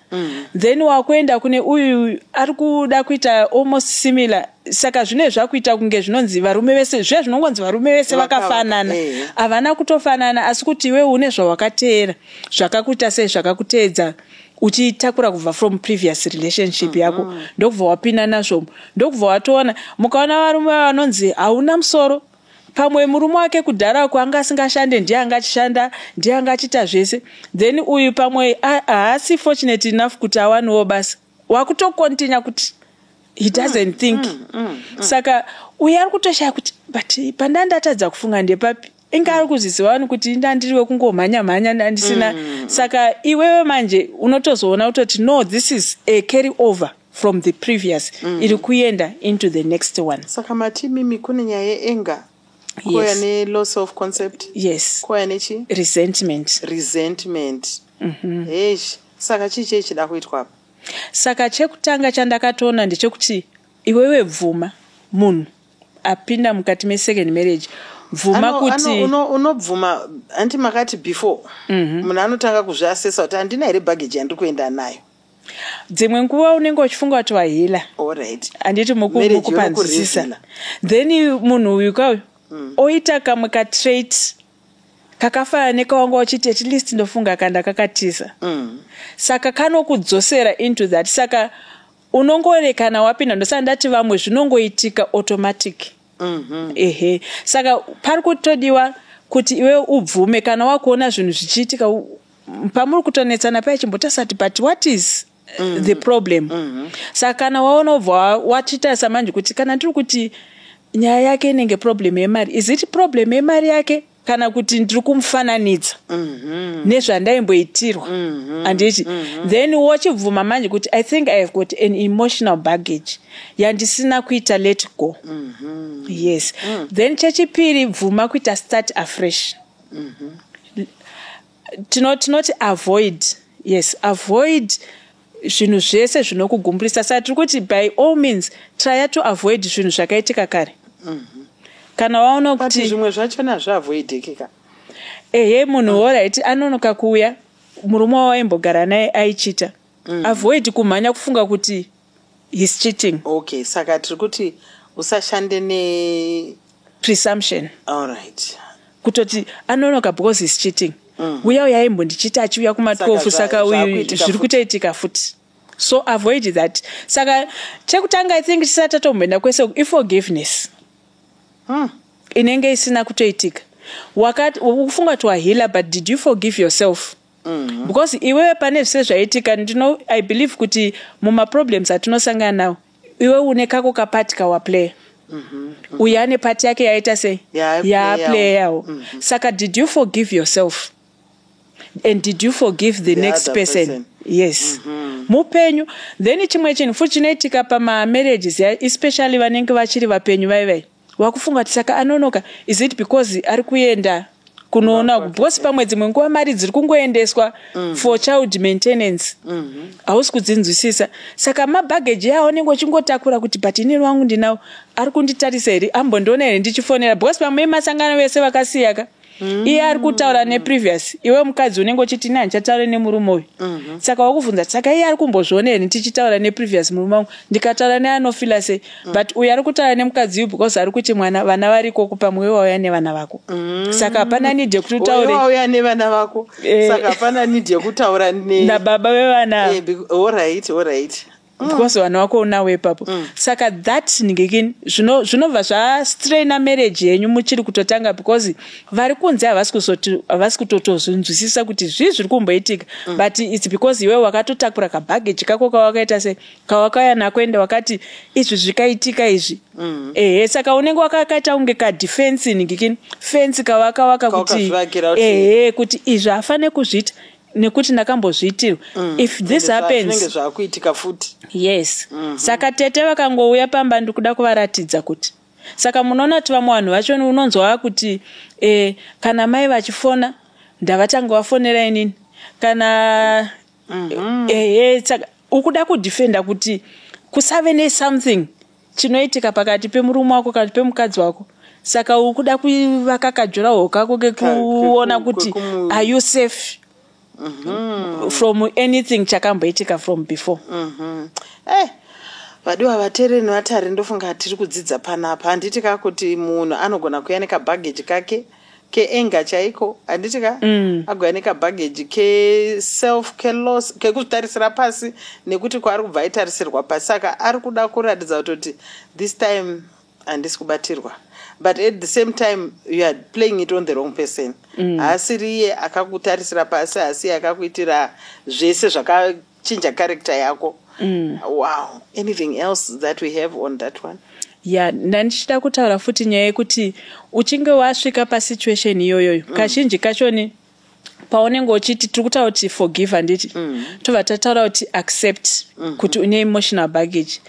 then wakuenda kune uyu ari kuda kuita almost similar. Saka zvine zvakuita kunge zvinonzi varume vese zvinongonzi varume vese vakafanana. Havana kutofanana asi kuti iwe une zvawakateera zvakakuita sei zvakakuteedza uchitakura kubva from previous relationship yako ndokubva wapinda nazvo ndokubva watoona mukaona varume vanonzi hauna musoro. Pamwe murume wake kudhara kwanga asingashande ndiye angachishanda ndiye angachita zvese, then uyu pamwe haasi fortunate enough kuti awanewo basa wakutokontinya kuti he doesn't think. Saka uyu ari kutoshaya kuti but pandandatadza kufunga ndepapi, inga ari kuziziva kuti ndandiriwe kungomhanya ndandisina. Saka iwewe manje unotozoona kutoti no, this is a carry over from the previous, iri kuenda into the next one. Saka mimi kune nyaya yenga koya ne loss of concept. Yes. Koya nechi resentment. Saka chiche chida kuitwa apa. Saka chekutanga chandakatoona ndechekuti iwewe bvuma munhu apinda mukati second marriage, bvuma kuti unobvuma anti makati before munhu anotanga kuzviasesa kuti handina here baggage yandiri kuenda nayo. Dzimwe nguva unenge uchifunga kuti wahila, handiti mukupanzisisa, then munhu uyu kauyu oita kamwe katrait kakafanana nekawanga uchiti at least ndofunga kanda kakatiza. Saka kanokudzosera into that. Saka unongorekana wapinda, ndosaka ndati vamwe zvinongoitika automatic. Saka pari kutodiwa kuti iwe ubvume kana wakuona zvinhu zvichiitika pamuri kutonetsana paya chimbotasati but what is the problem. Saka kana waona ubva wachitarisa manje kuti kana ndiri kuti nyaya yake inenge problem yemari, is it problem yemari yake kana kuti ndiri kumufananidza nezvandaimboitirwa handiti. Then wachibvuma manje kuti I think I have got an emotional baggage yandisina kuita let go. Yes. Then chechipiri bvuma kuita start afresh. Tinoti avoid. Yes, avoid zvinhu zvese zvinokugumburisa. Saka tiri kuti by all means try to avoid zvinhu zvakaitika kare. Kana waona kuti zvimwe zvachona zvaavoidekeka. Munhu alright anonoka kuuya murume waimbogara naye aichita. Avoid kumhanya kufunga kuti he's cheating. Okay, saka tiri kuti usashande ne presumption. All right. Kutoti anonoka because he's cheating. Uya yaimbondichita achiuya kuma12 saka uyu zviri kutoitika futi. So avoid that. Saka chekutanga I think chisatatomboenda kwese forgiveness. Inenge isina kutoitika. Wakati ufunga kuti wahila but did you forgive yourself? Because iwewe pane zvise zvaitika, I believe kuti muma problems atinosangana nawo iwe une kako kapati kawa player. Uya ane pati yake yaita sei ya player yawo. Saka did you forgive yourself? And did you forgive the next person? Yes. Mupenyu. Then chimwe chinhu futi chinoitika pama marriages especially vanenge vachiri vapenyu vai wakufunga kuti saka anonoka, is it because ari kuenda kunoona because pamwe dzimwe nguva mari dziri kungoendeswa for child maintenance hausi kudzinzwisisa saka mabhageji yawo unenge uchingotakura kuti but inini wangu ndinawo ari kunditarisa here ambondiona here ndichifonera because pamwe masangano vese vakasiyaka iye ari kutaura neprevious iwe mukadzi unenge uchiti ini handichataura nemurume uyu saka wakuvhunza saka iye ari kumbozviona here ndichichitaura neprevious murume wangu ndikataura neanofila sei but uyu ari kutaura nemukadzi uyu because ari kuti mwana vana variko pamwe wauya nevana vako saka hapana need yekuti utaure wauya nevana vako saka hapana need yekutaura nababa vevana alright because vana vako unawo ipapo saka that ningekini zvinobva zvastraina marriage yenyu muchiri kutotanga because vari kunze havasi kutotozvinzwisisa kuti zvii zviri kumboitika but its because iwe wakatotakura kabhageji kako kawakaita sei kawakauya nako ende wakati izvi zvikaitika izvi saka unenge wakakaita unge kadefense ningekini fensi kawakawaka kuti izvi hafane kuzviita nekuti ndakambozviitirwa if this happens zvakuitika futi yes saka tete vakangouya pamba ndikuda kuvaratidza kuti saka munoona kuti vamwe vanhu vacho unonzwa kuti kana mai vachifona ndavatanga vafonera inini kana saka ukuda kudefenda kuti kusave nesomething chinoitika pakati pemurume wako kana pemukadzi wako saka ukuda kuvaka kajuraho kako kekuona kuti are you safe from anything chakamboitika from before vadiwa vateereri nevatari ndofunga tiri kudzidza panapa handiti ka kuti munhu anogona kuya nekabhageji kake keenga chaiko handiti ka agouya nekabhageji keself keloss kekuzvitarisira pasi nekuti kwaari kubva aitarisirwa pasi saka ari kuda kuratidza kuti this time handisi kubatirwa but at the same time you are playing it on the wrong person haasiri iye akakutarisira pasi asi akakuitira zvese zvakachinja character yako wow anything else that we have on that one ndandichida kutaura futi nyaya yekuti uchinge wasvika pasituation iyoyoyo kazhinji kachoni paunenge uchiti tiri kutaura kuti forgive handiti tobva tataura kuti accept kuti une emotional baggage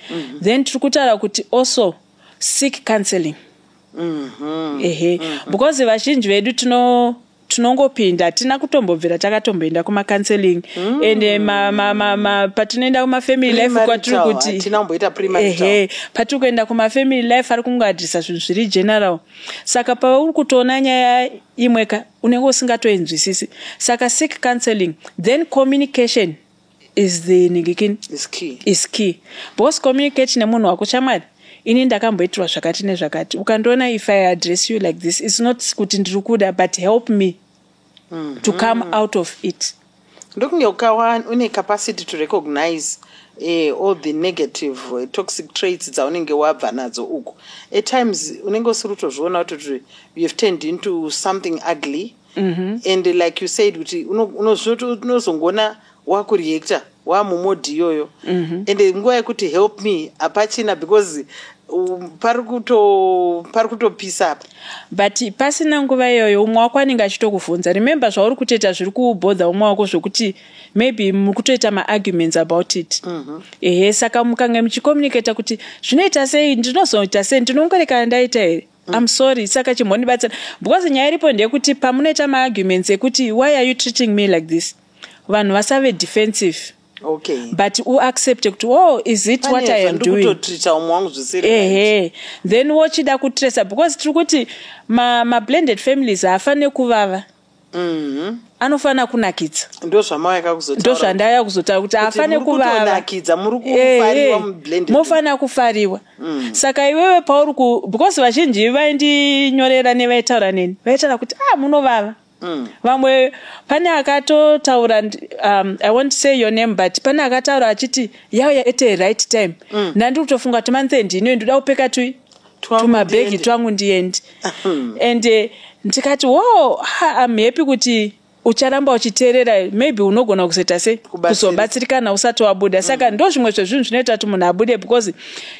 then tiri kutaura kuti also seek counseling because vazhinji vedu tinongopinda tina kutombobvira takatomboenda kumacounseling ende patinoenda kumafamily life kwatiri kuti patiri kuenda kumafamily life ari kungoadhirisa zvinhu zviri general saka pauri kutoona nyaya imweka unenge usingatoinzwisisi saka seek counseling then communication is the ningikini is key because communicate nemunhu wako shamwari ini ndakamboitirwa zvakati nezvakati ukandiona if I address you like this it's not kuti ndiri kuda but help me to come out of it ndokunge ukawa une capacity to recognize all the negative toxic traits dzaunenge wabva nadzo uko at times unenge usiri kutozviona kuti you have turned into something ugly and like you said kuti unozongona wakureacta wamumodhi iyoyo and nguva yekuti help me hapachina because pari kutopisa apa but pasina nguva iyoyo umwe wako anenge achitokuvhunza remember zvauri kutoita zviri kubhodha umwe wako zvokuti maybe muri kutoita maarguments about it saka mukange muchicommunicata kuti zvinoita sei ndinozoita sei ndinongoreka ndaita here I'm sorry saka chimbondibatsira because nyaya iripo ndeyekuti pamunoita maarguments ekuti why are you treating me like this vanhu vasave defensive but uaccept kuti is it what I am doing then wochida kutresa because tiri kuti blended families haafanire kuvava anofana kunakidza ndozvandauya kuzotaura kuti haafanire kuvava mofana kufariwa saka iwewe pauri because vazhinji vaindinyorera nevaitaura neni vaitaura kuti munovava vamwe pane akatotaura I won't say your name but pane akataura achiti yauya at a right time nandiri kutofunga kuti manze ndini ndoda kupeka tumabhegi twangu ndiendi and ndikati I'm happy kuti ucharamba uchiteerera maybe unogona kuzoita sei kuzobatsirikana usati wabuda. Saka ndo zvimwe zvezvinhu zvinoita kuti munhu abude, because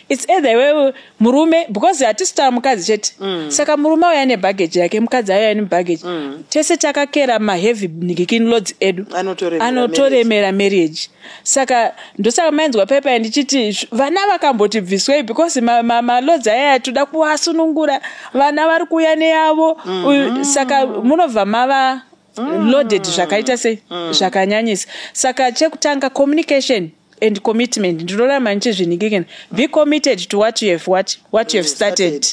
it's either iwewe murume, because hatisitaura mukadzi chete. Saka murume auya nebhageji yake, mukadzi auya nebhageji, tese takakera maheavy nicking loads edu anotoremera marriage. Saka ndosaka mainzwa pepa ndichiti vana vakamboti bviswei, because maloads aya toda kuwasunungura, vana vari kuuya neyavo. Saka munobva mava loaded zvakaita sei zvakanyanyisa. Saka chekutanga communication and commitment. Ndorama nchizvinikikena. Be committed to what you have started.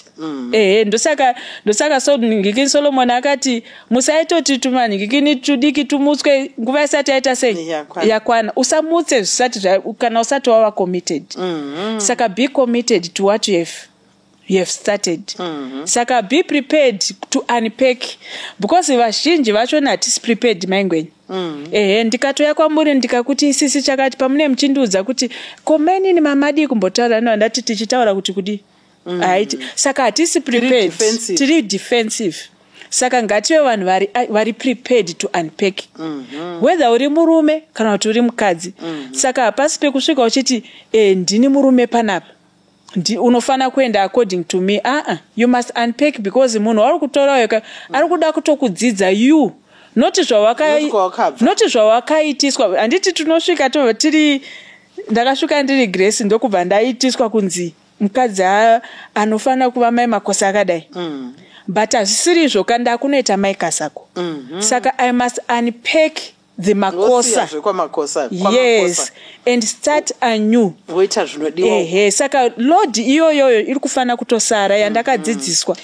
Ndosaka so ngikini Solomon akati musaitoti tumaningikini tudiki tumutswe nguva isati yaita sei yakwana. Usamutse zvisati kana usati wava committed. Saka be committed to what you have started. Saka be prepared to unpack, because vazhinji vachona hatisi prepared maingweni. Ndikatoya kwamuri ndikakuti isisi chakati pamune muchindiudza kuti komeni ni mamadi kumbotaura no ndati tichitaura kuti kudi haiti. Saka hatisi prepared, tiri defensive. Saka ngatiwe vanhu vari prepared to unpack, whether uri murume kana kuti uri mukadzi. Saka hapasi pekusvika uchiti ndini murume panapa unofana kuenda according to me. You must unpack, because munhu ari kutora yoka ari kuda kutokudzidza you, not zvawakaitiswa. Handiti tunosvika tova tiri, ndakasvika ndiri Grace ndokubva ndaitiswa kunzi mukadzi anofana kuva mai makosa akadai. But hazvisiri zvoka ndakunoita mai kasako. Saka I must unpack the makosa. Yes, and start anew. Saka Lord iyoyo iri kufana kutosara yandakadzidziswa.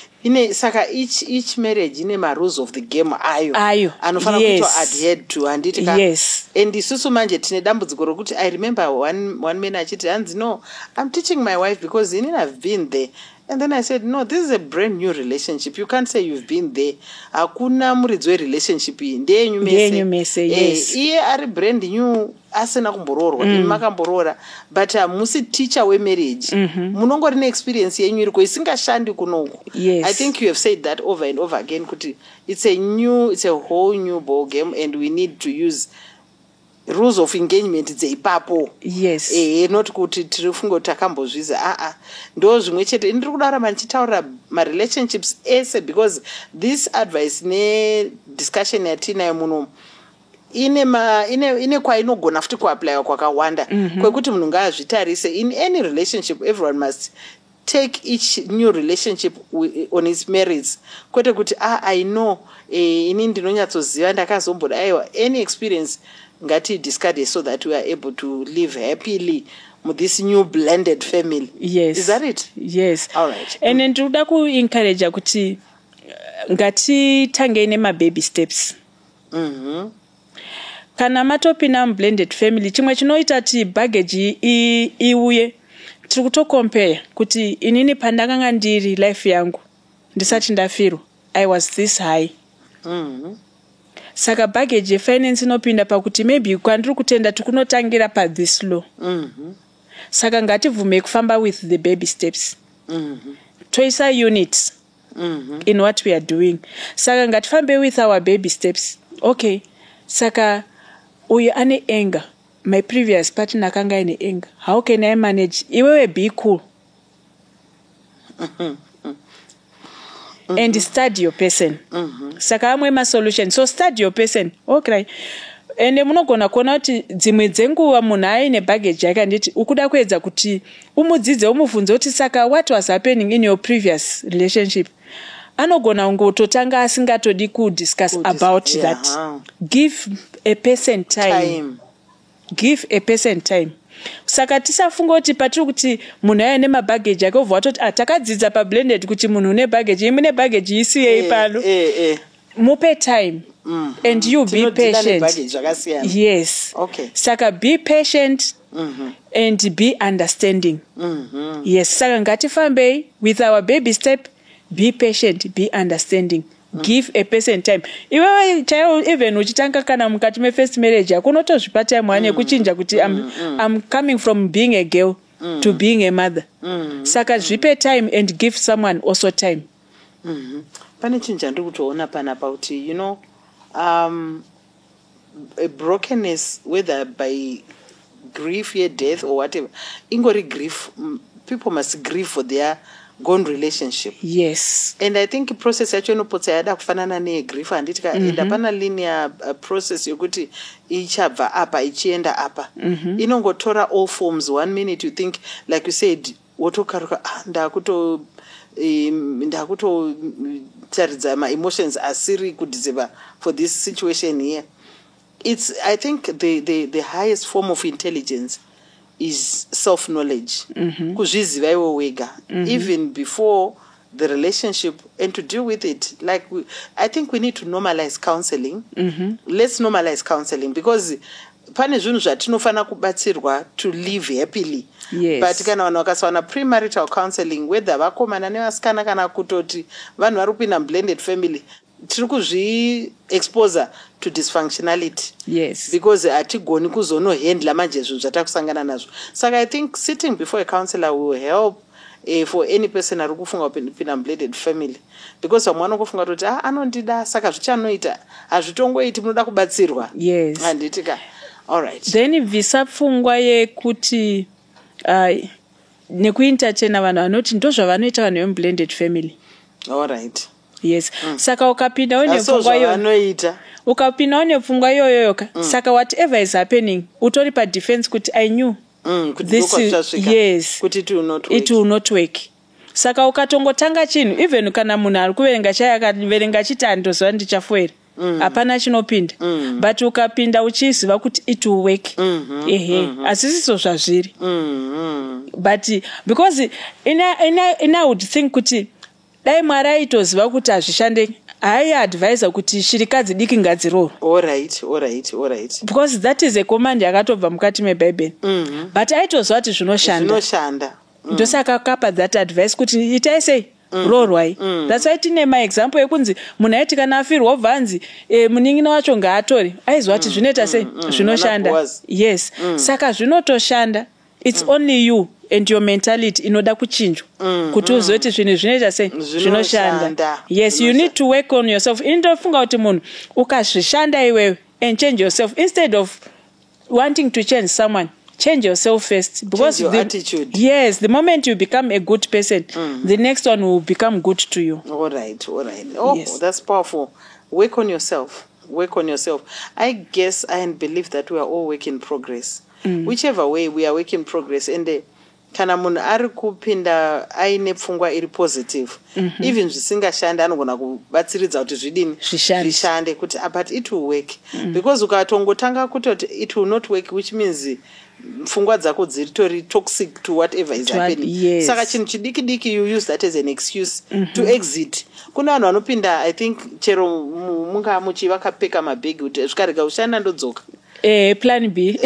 Saka each marriage ine ma rules of the game ayo anofana kuto adhere to. Handiti ka. Yes. And isusu manje tine dambudziko rokuti I remember one man achiti hanzi no, I'm teaching my wife because I've been there. And then I said, no, this is a brand new relationship. You can't say you've been there. Hakuna muridzi relationship iyi. Ndeyenyu mese. Yes. Iye ari brand new, asina kumbororwa. Makamborora. But musi teacher we marriage. Munongori ne experience yenyu iriko isingashandi kunoku. Yes. I think you have said that over and over again. Kuti it's a whole new ball game, and we need to use rules of engagement dzeipapo. Yes. Not kuti tiri fungo takambozviza. Ndo zvimwe chete ndiri kudarama ndichitaura ma relationships ese, because this advice ne discussion yatinayo muno ine kwainogona futi kuapply kwakawanda. Kwekuti munhu ngaazvitarise. In any relationship, everyone must take each new relationship on its merits. Kwete kuti I know ini ndinonyatsoziva ndakazomboda aiwa any experience ngati discard, so that we are able to live happily with this new blended family. Yes. Is that it? Yes. All right. And ndoda kuencourage kuti ngati tange nema baby steps. Kana matopina blended family, chimwe chinoita ti baggage iuye tiri kutocompare kuti inini pandakanga ndiri life yangu ndisati ndafirwa I was this high. Saka baggage finance inopinda pakuti maybe kwandiri kutenda tikunotangira pa this low. Saka ngativhume kufamba with the baby steps. Toisa units in what we are doing. Saka ngatifambe with our baby steps. Okay. Saka uyu ane anger. My previous partner kanga ine anger. How can I manage? Iwewe be cool. And study your person. Saka amwe ma solution. So study your person. Okay. Ende munogona kuona kuti dzimwe dzenguva munhu aine baggage yake nditi ukuda kuedza kuti umudzidze umuvhunze kuti saka what was happening in your previous relationship. Anogona kungototanga asingatodi kudiscuss about that. Give a person time. Give a person time. Saka tisafunga kuti patiri kuti munhu aine mabaggage yake obva watoti takadzidza pablended kuti munhu une baggage imune baggage isiyei pano. Mupe time. And you be patient. Yes. Okay. Saka be patient and be understanding. Yes. Saka ngatifambe with our baby step. Be patient, be understanding. Give a person time. Iwewe chaiwo even uchitanga kana mukati me first marriage yakunotozvipa time wane kuchinja kuti I'm coming from being a girl to being a mother. Saka zvipe time and give someone also time. Pane chinja ndiri kutoona panapa kuti a brokenness, whether by grief, death, or whatever. Ingori grief, people must grieve for their gone relationship. Yes. And I think process yacho inopotsa yada kufanana negrief handitika enda pana linear process yokuti ichabva apa ichienda apa. Inongotora all forms. 1 minute you think, like you said, wotokaruka ndakuto taridza my emotions asiri kudeserve for this situation here. It's, I think the highest form of intelligence is self-knowledge. Kuzviziva iwe wega, even before the relationship, and to deal with it. Like, I think we need to normalize counseling. Let's normalize counseling, because pane zvinhu zvatinofana kubatsirwa to live happily. Yes. But kana vanhu vakasawana premarital counseling, whether vakomana nevasikana kana kutoti vanhu vari kupinda blended family, tiri kuzvi-expose to dysfunctionality. Yes. Because hatigoni kuzonohandla manje zvinhu zvatakusangana nazvo. Saka I think sitting before a counselor will help for any person ari kufunga kupinda blended family. Because vamwe vanokufunga kuti anondida saka zvichanoita hazvitongoiti, munoda kubatsirwa. Yes. Handitika. All right. Then visa pfungwa yekuti nekuentertaina vanhu vanoti ndozvavanoita vanhu vemublended family. All right. Yes. Saka ukapindawo nepfungwa iyoyo, ukapindawo nepfungwa iyoyoka, saka whatever is happening utori padefense kuti I knew this is, yes, it will not work. Saka ukatongotanga chinhu, even kana munhu ari kuverenga chaya akaverenga achiti handozova ndichafoera, hapana chinopinda. But ukapinda uchiziva kuti it will work. Asisiso zvazviri. But because I would think kuti dai Mwari aitoziva kuti hazvishande, aiadvisa kuti shirikadzi diki ngadziroorwe. All right. Because that is a command yakatobva mukati mebhaibheri. But aitoziva kuti zvinoshanda. Ndosaka akapa that advice kuti itai sei, roorwai. That's why tine maexample ekunzi munhu aiti kana afirwa obva anzi munin'ina wacho ngaatori, aiziva kuti zvinoita sei, zvinoshanda. Yes. Saka zvinotoshanda. It's only you and your mentality inoda kuchinjwa kuti uzoti zvinhu zvinoita sei, zvinoshanda. Yes, you need to work on yourself. Indofunga kuti munhu ukazvishanda iwewe and change yourself instead of wanting to change someone. Change yourself first, because change your attitude. Yes, the moment you become a good person, the next one will become good to you. All right. Oh, yes. That's powerful. Work on yourself. I guess and believe that we are all work in progress. Whichever way, we are work in progress. And kana munhu ari kupinda aine pfungwa iri positive, even zvisingashanda anogona kubatsiridza kuti zvidini zvishande, kuti but it will work. Because ukatongotanga kutoti it will not work, which means pfungwa dzako dziritori toxic to whatever is happening. Yes. Saka chinhu chidiki you use that as an excuse to exit. Kuna vanhu vanopinda, I think chero munga muchivakapfeka mabhegi kuti zvikarega kushanda ndodzoka. Plan B.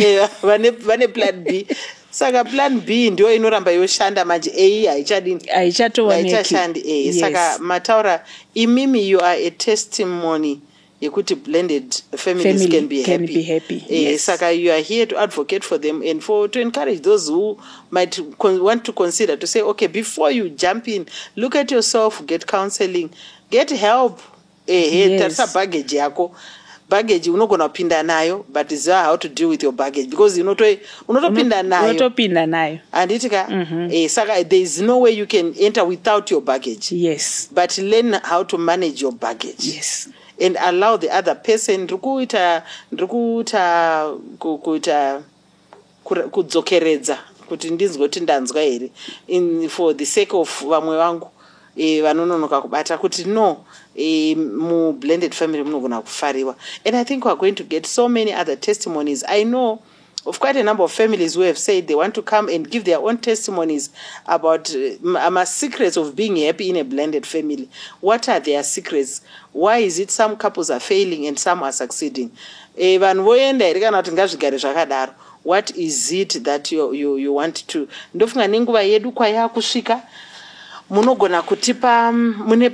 Vane plan B. Saka plan B ndio inoramba yoshanda manje, haichashandi. Saka mataura imimi, you are a testimony yekuti blended families can be happy. Yes. Saka you are here to advocate for them and to encourage those who might want to consider, to say, okay, before you jump in, look at yourself, get counseling, get help. Tarisa baggage yako. Baggage unogona kupinda nayo, but is how to deal with your baggage, because unotopinda nayo. Anditika saka there is no way you can enter without your baggage. Yes. But learn how to manage your baggage. Yes. And allow the other person kudzokeredza kuti ndinzwe ndanzwa here, for the sake of vamwe vangu vanononoka kubata kuti no, mu blended family munogona kufariwa. And I think we're going to get so many other testimonies. I know of quite a number of families who have said they want to come and give their own testimonies about secrets of being happy in a blended family. What are their secrets? Why is it some couples are failing and some are succeeding? What is it that you want to? Ndofunga nenguva yedu kwayakusvika, munogona kutipa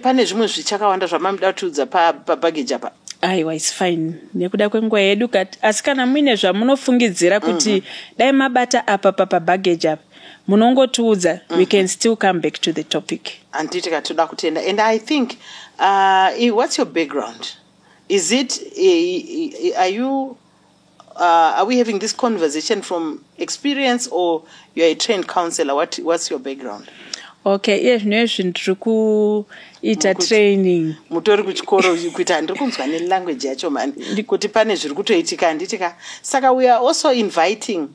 pane zvimwe zvichakawanda zvamamuda kutiudza pabaggage apa. Aiwa, it's fine. Nekuda kwenguva yedu kati, asi kana muine zvamunofungidzira kuti dai mabata apa pabaggage apa, munongotiudza, we can still come back to the topic. Anditika toda kutenda. And I think what's your background? Is it are you are we having this conversation from experience, or you're a trained counselor? What's your background? Okay, yes, zvino tiri kuita training. Mutori kuchikoro kuita handiri kunzwa nelanguage yacho mani kuti pane zviri kutoitika handitika. Saka we are also inviting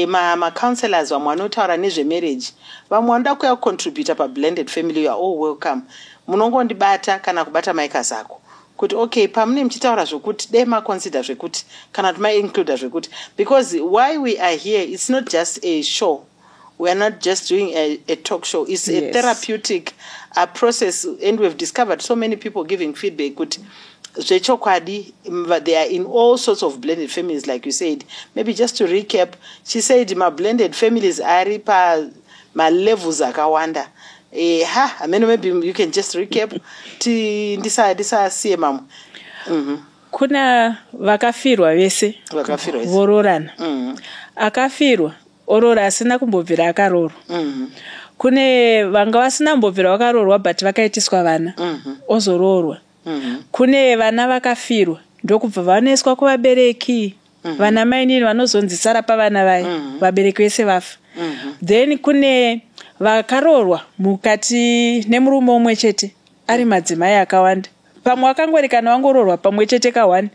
ma-counselors vamwe vanotaura nezvemarriage, vamwe vanoda kuuya kucontributa pablended family. You are all welcome. Munongondibata kana kubata maika zako kuti okay, pamune muchitaura zvokuti dai maconsider zvekuti kana kuti maincluda zvekuti, because why we are here, it's not just a show. We are not just doing a talk show. It's a therapeutic process, and we've discovered so many people giving feedback. They are in all sorts of blended families, like you said. Maybe just to recap, she said my blended families are my levels akawanda. Maybe you can just recap. Ndisa see mama. Kuna vakafirwa vese vororana. Akafirwa orora asina kumbobvira akarorwa. Kune vanga vasina kumbobvira vakarorwa but vakaitiswa vana ozororwa. Kune vana vakafirwa ndokubva vanoiswa kuvabereki. Vana mainini vanozonzi sara pavana vai vabereki vese vafa. Then kune vakarorwa mukati nemurume umwe chete ari madzimai akawanda. Pamwe wakangori kana wangororwa pamwe chete ka1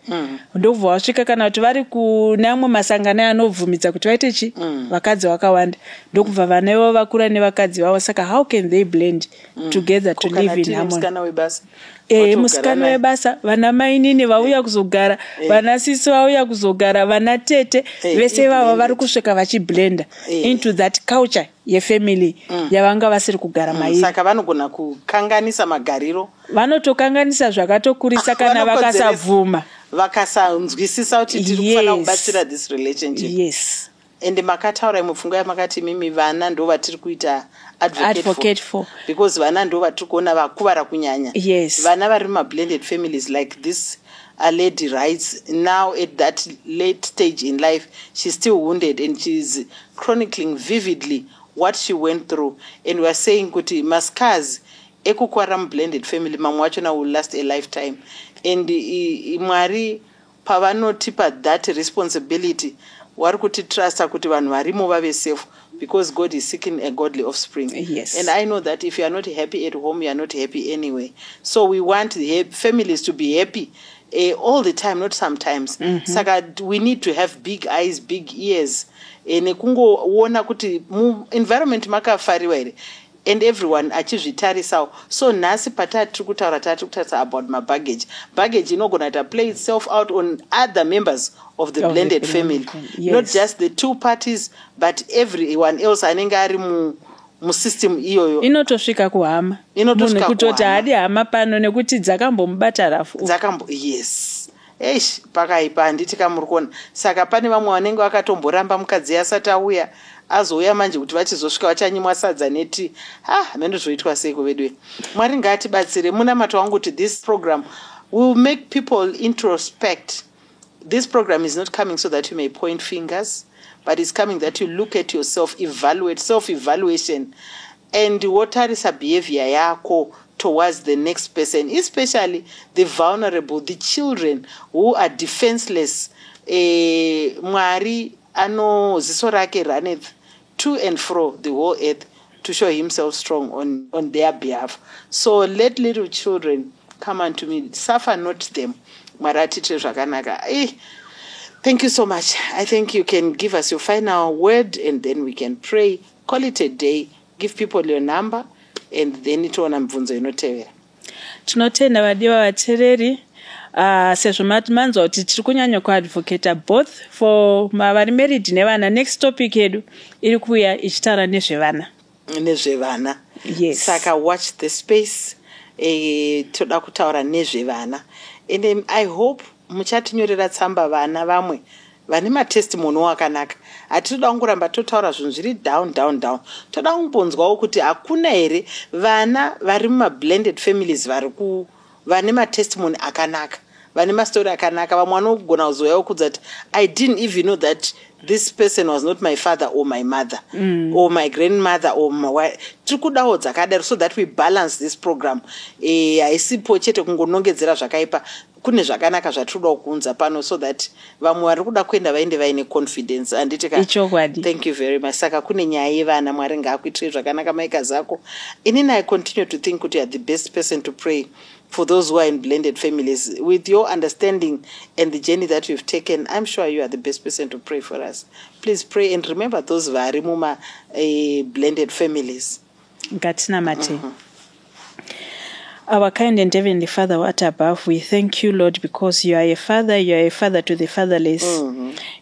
ndobva wasvika kana kuti vari kune amwe masangano anobvumidza kuti vaite chi vakadzi wakawanda ndokubva vana ivo vakura nevakadzi vavo. Saka how can they blend together to live in harmony? Musikana webasa, vana mainini vauya kuzogara, vana sisi vauya kuzogara, vana tete vese vava vari kusvika vachiblenda into that culture yefamily yavanga vasiri kugara mairi. Saka vanogona kukanganisa magariro, vanotokanganisa zvakatokurisa kana vakasabvuma, vakasanzwisisa kuti tiri kufanira kubatsira this relationship. Yes. And makataura mupfungwa yamakati mimi vana ndo vatiri kuita advocate for, because vana ndo vatiri kuona vakuvara kunyanya. Yes. Vana vari blended families like this lady writes now at that late stage in life, she's still wounded and she's chronicling vividly what she went through. And we are saying kuti mascars ekukwara blended family mamwe wachona will last a lifetime. And Mwari pavanotipa that responsibility vari kuti trusta kuti vanhu varimo vave safe, because God is seeking a godly offspring. Yes. And I know that if you are not happy at home, you are not happy anyway. So we want the families to be happy all the time, not sometimes. Saka we need to have big eyes, big ears. Nekungoona kuti environment makafariwa here and everyone achizvitarisawo. So nhasi patati kutaura about my baggage inogona to play itself out on other members of the blended family. Yes. Not just the two parties but everyone else anenge ari musystem iyoyo. Inotosvika kuhama. Munhu kutoti hadi hama pano nekuti dzakambomubata rafu. Yes. Pakaipa handiti kamuri kuona. Saka pane vamwe vanenge vakatomboramba mukadzi asati auya azouya manje kuti vachizosvika vachanyimwa sadza neti. Mendo zvoitwa sei kuvedwe. Mwari ngatibatsire. Munamato wangu kuti this program will make people introspect. This program is not coming so that you may point fingers, but it's coming that you look at yourself, evaluate, self-evaluation, and what is a behavior yako towards the next person, especially the vulnerable, the children who are defenseless. Mwari ano ziso rake runneth to and fro the whole earth to show himself strong on their behalf. So let little children come unto me, suffer not them. Maratite zvakanaka. Thank you so much. I think you can give us your final word and then we can pray. Call it a day. Give people your number and then itoona mibvunzo inotevera. Tinotenda vadiwa vateereri sezvo manzwa kuti tiri kunyanya kuadvocata both for vari married nevana. Next topic yedu iri kuuya ichitaura nezvevana. Yes. Saka watch the space. Toda kutaura nezvevana. And I hope muchatinyorera tsamba vana vamwe vane matestimony akanaka. Hatitoda kungoramba totaura zvinhu zviri down. Toda kumbonzwawo kuti hakuna here vana vari blended families vane matestimony akanaka, vane mastori akanaka. Vamwe vanogona kuzouyawo kudza kuti I didn't even know that this person was not my father or my mother or my grandmother or my wife. Tiri kudawo dzakadaro so that we balance this program. Haisipo chete kungonongedzera zvakaipa kune zvakanaka zvatinoda kuunza pano so that vamwe vari kuda kuenda vaende vaine confidence anditi ichokwadi. Thank you very much. Saka kune nyaya yevana Mwari ngaakuitire zvakanaka maika zako. Inini I continue to think kuti you are the best person to pray for those who are in blended families. With your understanding and the journey that you've taken, I'm sure you are the best person to pray for us. Please pray and remember those vari muma blended families. Ngatinamate. Our kind and heavenly Father, what above, we thank you, Lord, because you are a father to the fatherless.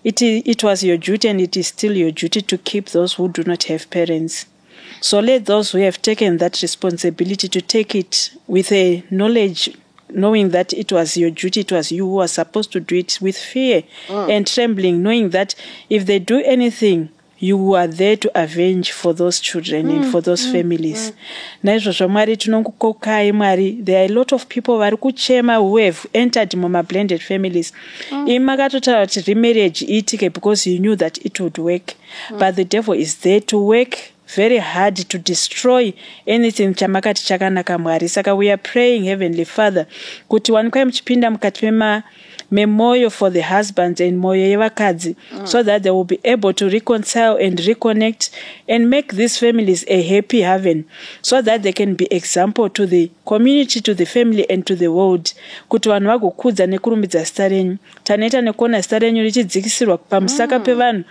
It was your duty and it is still your duty to keep those who do not have parents. So let those who have taken that responsibility to take it with a knowledge, knowing that it was your duty, it was you who was supposed to do it, with fear and trembling, knowing that if they do anything, you are there to avenge for those children and for those families. Naizvozvo Mwari tinokukokai Mwari, there are a lot of people vari kuchema who have entered muma blended families. Imakatotaura kuti remarriage iitike because you knew that it would work. But the devil is there to work very hard to destroy anything chamakati chakanaka Mwari. Saka we are praying, Heavenly Father, kuti wanikwa muchipinda mukati memoyo for the husbands and moyo yevakadzi, so that they will be able to reconcile and reconnect and make these families a happy haven, so that they can be example to the community, to the family and to the world. Kuti vanhu vagokudza nekurumbidza zita renyu. Tanoita nekuona zita renyu richidzikisirwa pamusaka pevanhu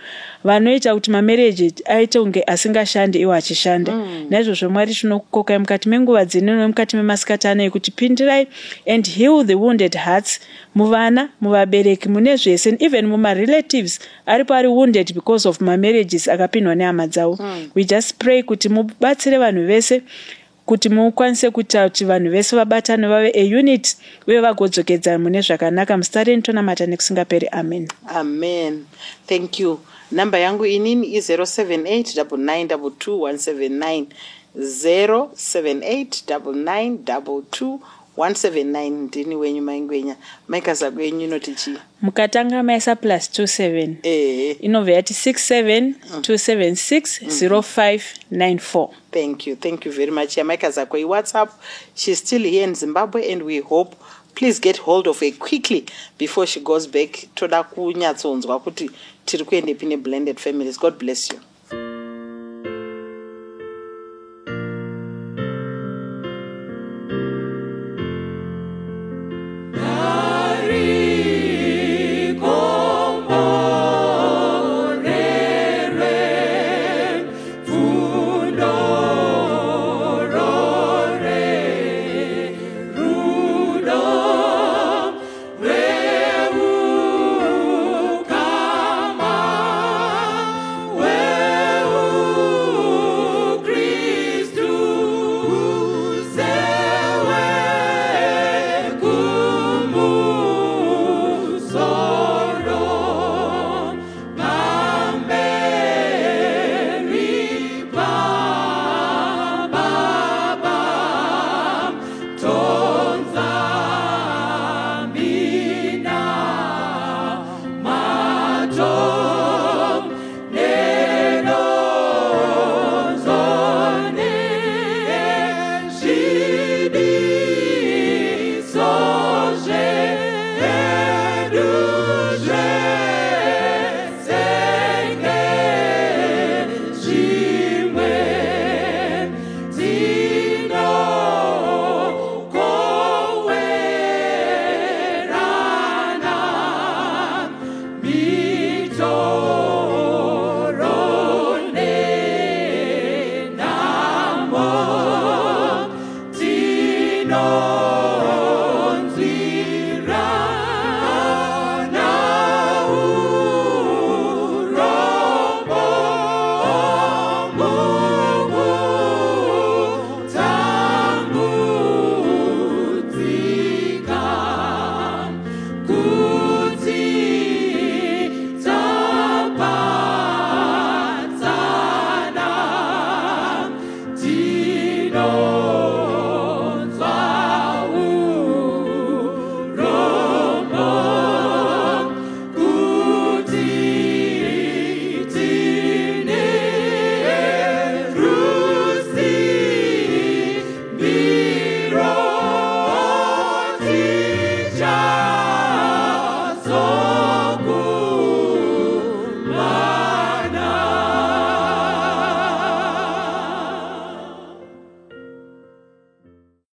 vanoita kuti mamarriage aite unge asingashande iwo achishanda. Naizvozvo Mwari tinokukokai mukati menguva dzino nemukati memasikati ano kuti pindirai and heal the wounded hearts muvana, muvabereki, mune zvese, and even muma relatives aripo ari wounded because of marriages akapindwa nehama dzavo. We just pray kuti mubatsire vanhu vese, kuti mukwanise kuita kuti vanhu vese vabatane vave a unit uye vagodzokedzana mune zvakanaka. Muzita renyu tonamata nekusingaperi. Amen. Amen. Thank you. Number yangu inini is 07899222179. 07899222179. Ndini wenyu maingwenya. Maika zako yenyu inoti chi? Mukatanga maisa +27. Inobva yati 672760594. Thank you. Thank you very much. Maika zako WhatsApp. She's still here in Zimbabwe and we hope please get hold of her quickly before she goes back. Toda kunyatsonzwa kuti tiri kuende pine blended families. God bless you.